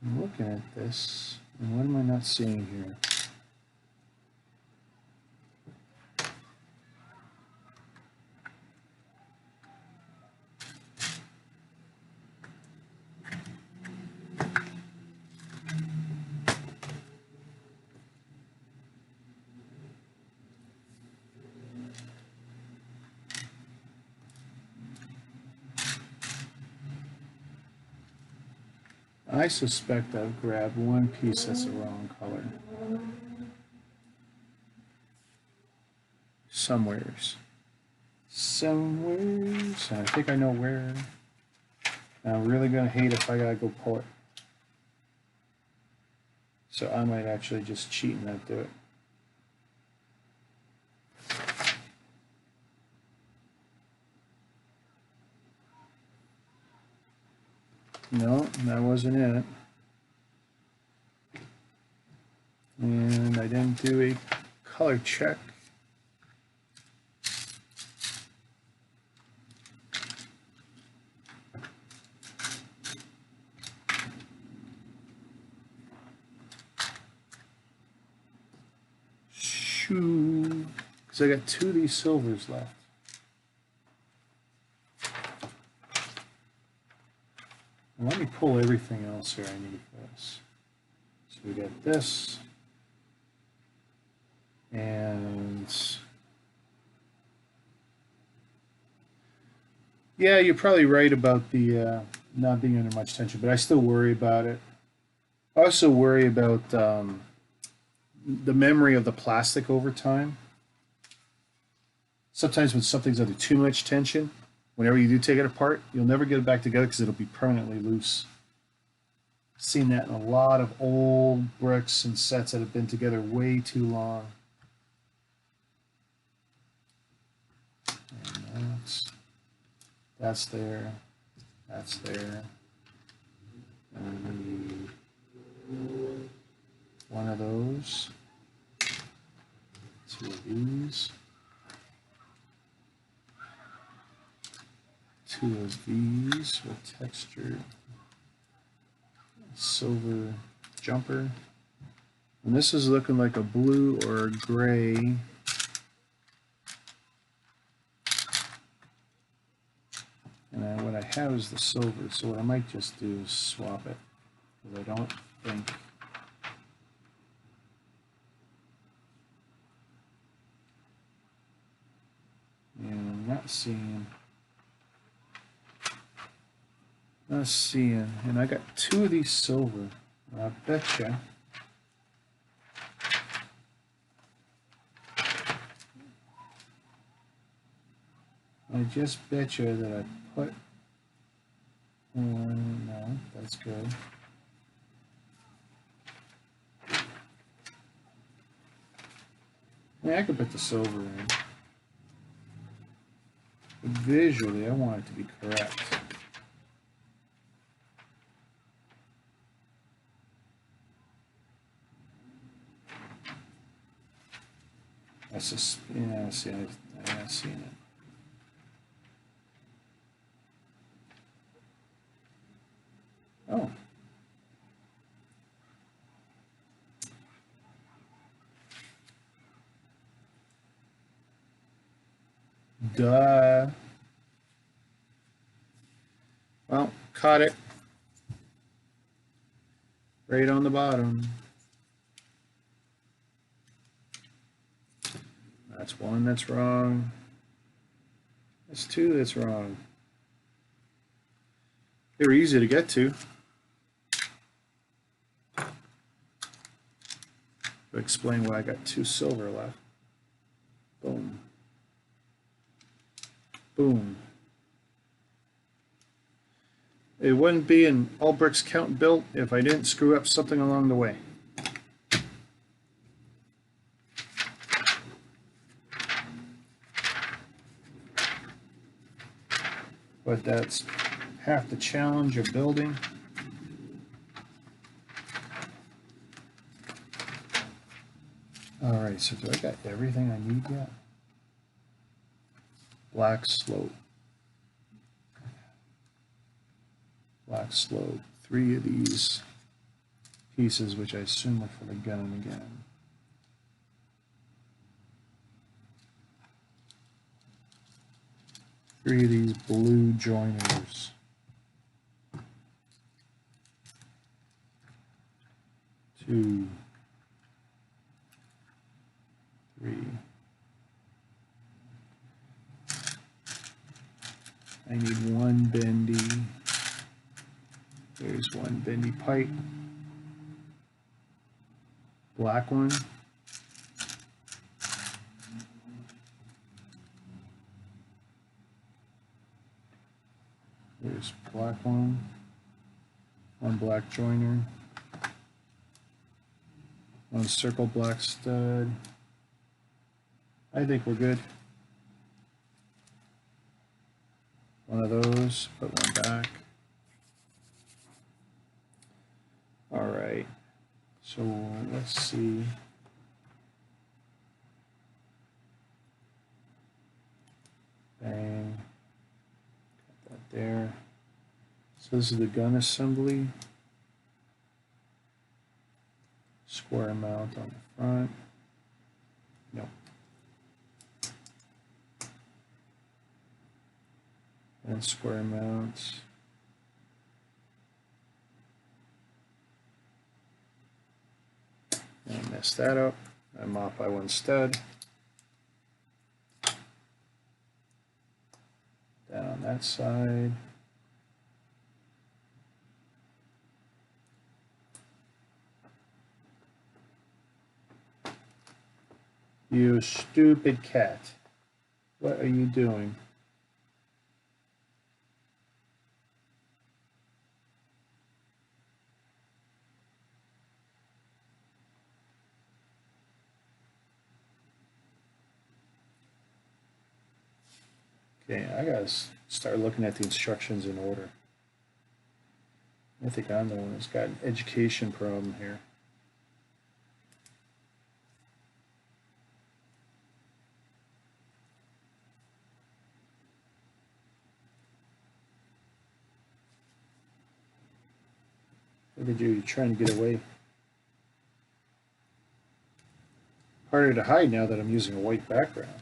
I'm looking at this, and what am I not seeing here? I suspect I've grabbed one piece that's the wrong color. Somewheres. Somewheres. I think I know where. I'm really going to hate if I got to go pull it. So I might actually just cheat and not do it. No, that wasn't it. And I didn't do a color check. Shoo, because I got two of these silvers left. Let me pull everything else here I need for this. So we got this. And yeah, you're probably right about the not being under much tension, but I still worry about it. I also worry about the memory of the plastic over time. Sometimes when something's under too much tension, whenever you do take it apart, you'll never get it back together because it'll be permanently loose. I've seen that in a lot of old bricks and sets that have been together way too long. And that's there, that's there, and those. 2 of these. 2 of these with textured silver jumper. And this is looking like a blue or a gray. And what I have is the silver, so what I might just do is swap it, because I don't think and I'm not seeing, and I got 2 of these silver. I betcha I just betcha that I put one. No, that's good. Yeah, I could put the silver in. But visually, I want it to be correct. That's just, yeah, see, I've seen it. Oh. Duh. Well, caught it. Right on the bottom. That's 1 that's wrong. That's 2 that's wrong. They're easy to get to. To explain why I got 2 silver left. Boom. Boom. It wouldn't be an all bricks count built if I didn't screw up something along the way. But that's half the challenge of building. Alright, so do I got everything I need yet? Black slope. Black slope. 3 of these pieces, which I assume are for the gun again. Three of these blue joiners. 2, 3. I need 1 bendy. There's 1 bendy pipe. Black one. There's black one. 1 black joiner. 1 circle black stud. I think we're good. 1 of those, put 1 back. All right, so let's see. Bang, got that there. So this is the gun assembly. Square mount on the front. Nope. And square mounts. And I messed that up. I'm off by 1 stud. Down on that side. You stupid cat. What are you doing? Okay, I gotta start looking at the instructions in order. I think I'm the one that's got an education problem here. What did you do? You're trying to get away. Harder to hide now that I'm using a white background.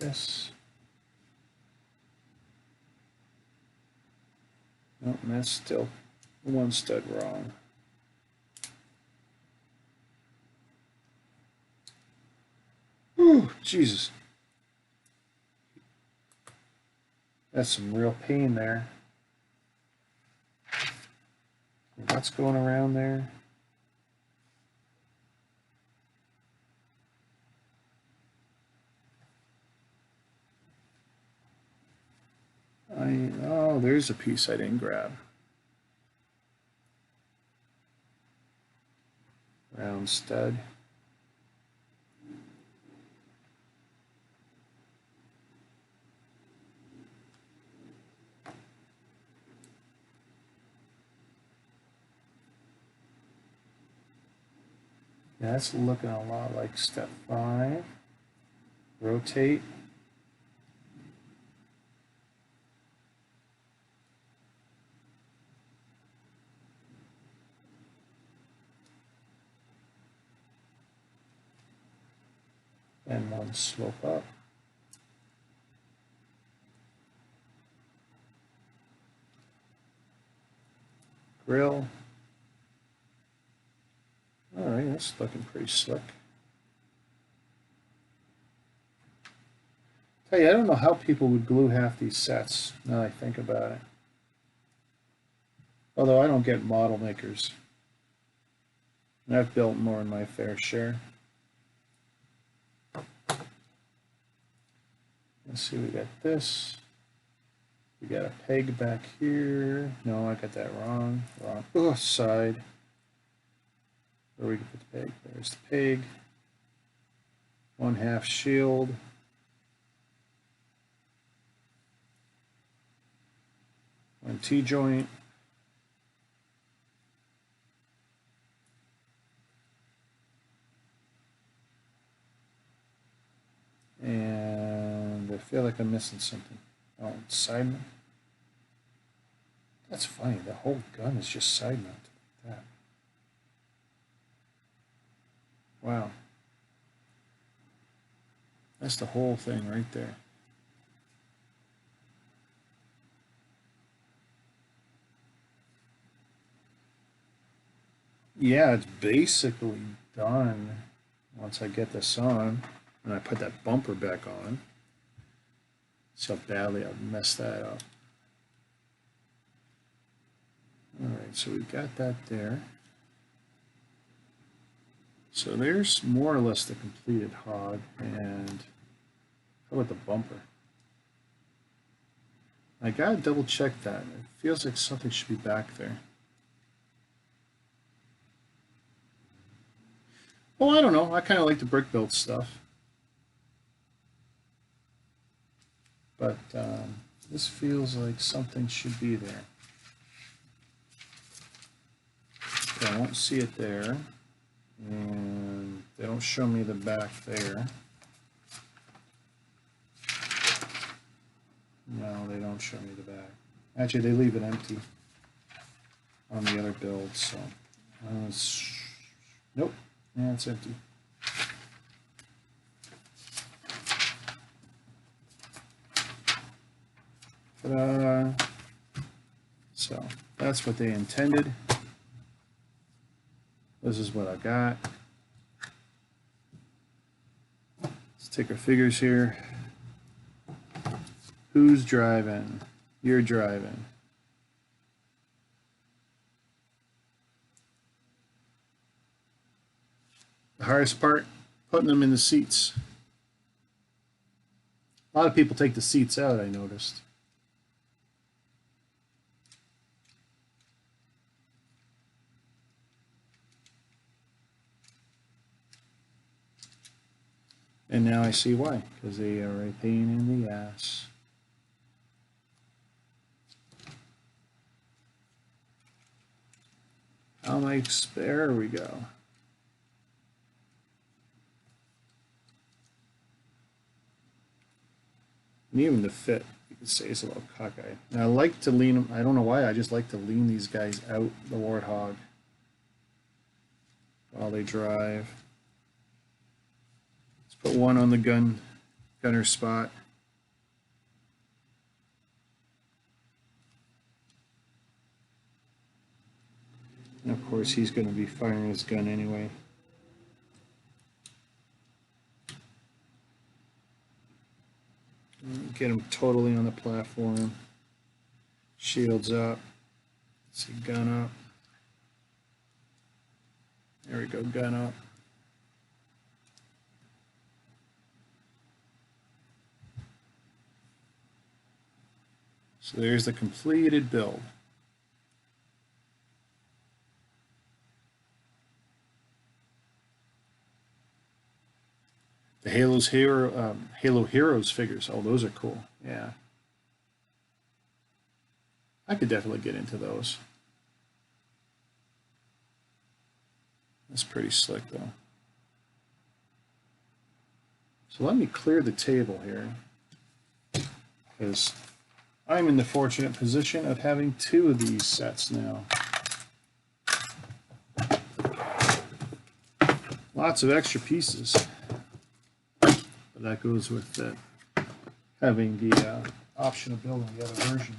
This. Nope, that's still one stud wrong. Whew, Jesus. That's some real pain there. What's going around there? Oh, there's a piece I didn't grab. Round stud. Yeah, that's looking a lot like step 5. Rotate. And one slope up. Grill. All right, that's looking pretty slick. Tell you, I don't know how people would glue half these sets, now that I think about it. Although I don't get model makers. And I've built more than my fair share. Let's see, we got this. We got a peg back here. No, I got that wrong. Wrong. Oh, side. Where we can put the peg? There's the peg. 1/2 shield. One T-joint. And I feel like I'm missing something. Oh, side mount. That's funny. The whole gun is just side mounted like that. Wow. That's the whole thing right there. Yeah, it's basically done once I get this on and I put that bumper back on. See how badly I've messed that up. All right, so we got that there. So there's more or less the completed hog. And how about the bumper? I gotta double check that. It feels like something should be back there. Well, I don't know. I kind of like the brick built stuff. But this feels like something should be there. Okay, I won't see it there. And they don't show me the back there. No, they don't show me the back. Actually, they leave it empty on the other build, so nope, yeah, it's empty. Ta-da! So that's what they intended. This is what I got. Let's take our figures here. Who's driving? You're driving. The hardest part, putting them in the seats. A lot of people take the seats out, I noticed. And now I see why, because they are a pain in the ass. There we go. And even the fit, you could say, is a little cockeyed. And I like to lean them. I don't know why. I just like to lean these guys out the Warthog while they drive. Let's put one on the gunner spot. And of course, he's going to be firing his gun anyway. Get him totally on the platform. Shields up. Let's see, gun up. There we go, gun up. So there's the completed build. The Halo Heroes figures. Oh, those are cool. Yeah. I could definitely get into those. That's pretty slick, though. So let me clear the table here, because I'm in the fortunate position of having two of these sets now. Lots of extra pieces. But that goes with having the option of building the other version.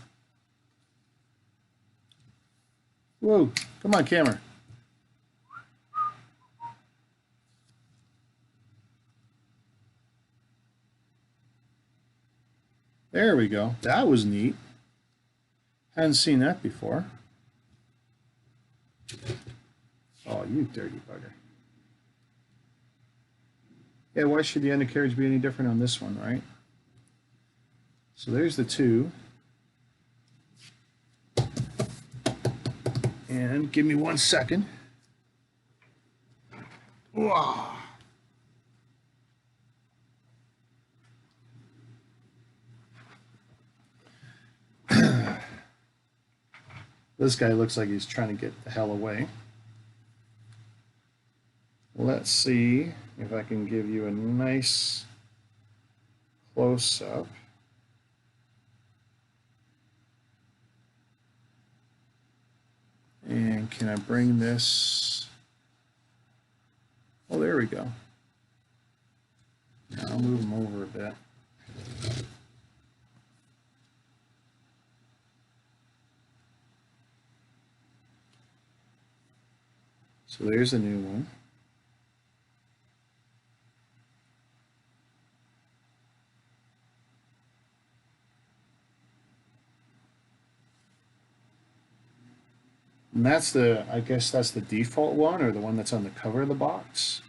Whoa, come on, camera. There we go. That was neat. Hadn't seen that before. Oh, you dirty bugger. Yeah, why should the undercarriage be any different on this one, right? So there's the two. And give me 1 second. Wow. This guy looks like he's trying to get the hell away. Let's see if I can give you a nice close-up. And can I bring this? Oh, there we go. Now I'll move him over a bit. So there's a new one. And that's the, I guess that's the default one, or the one that's on the cover of the box.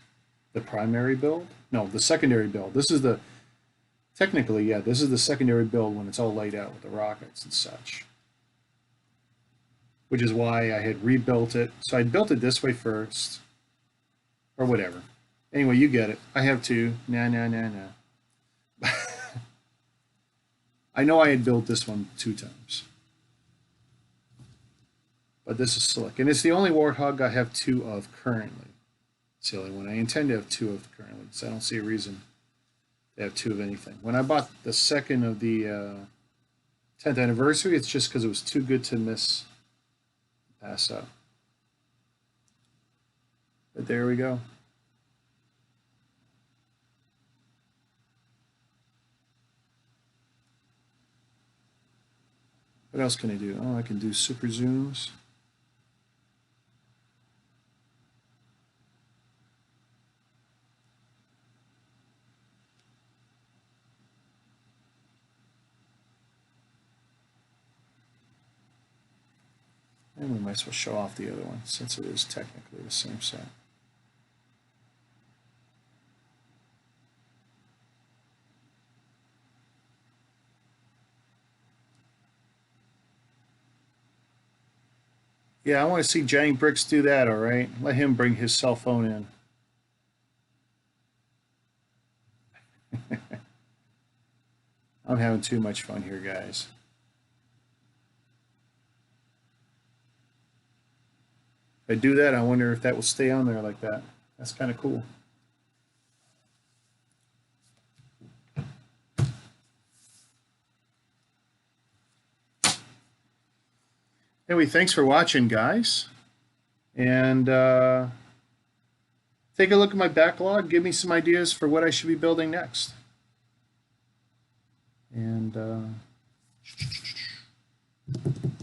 The primary build? No, the secondary build. This is the, technically, yeah, this is the secondary build when it's all laid out with the rockets and such. Which is why I had rebuilt it. So I built it this way first, or whatever. Anyway, you get it. I have two. Nah. I know I had built this one 2 times. But this is slick. And it's the only Warthog I have 2 of currently. It's the only one I intend to have 2 of currently. So I don't see a reason to have 2 of anything. When I bought the second of the 10th anniversary, it's just because it was too good to pass up. But there we go. What else can I do? Oh, I can do super zooms. And we might as well show off the other one, since it is technically the same set. Yeah, I want to see Giant Bricks do that, all right? Let him bring his cell phone in. I'm having too much fun here, guys. If I do that, I wonder if that will stay on there like that. That's kind of cool. Anyway, thanks for watching, guys. And take a look at my backlog. Give me some ideas for what I should be building next. And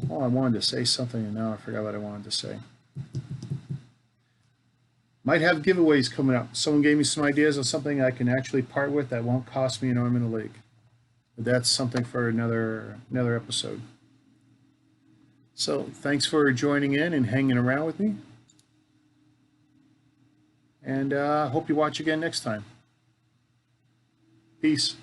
oh, I wanted to say something, and now I forgot what I wanted to say. Might have giveaways coming up. Someone gave me some ideas on something I can actually part with that won't cost me an arm and a leg. But that's something for another episode. So thanks for joining in and hanging around with me. And hope you watch again next time. Peace.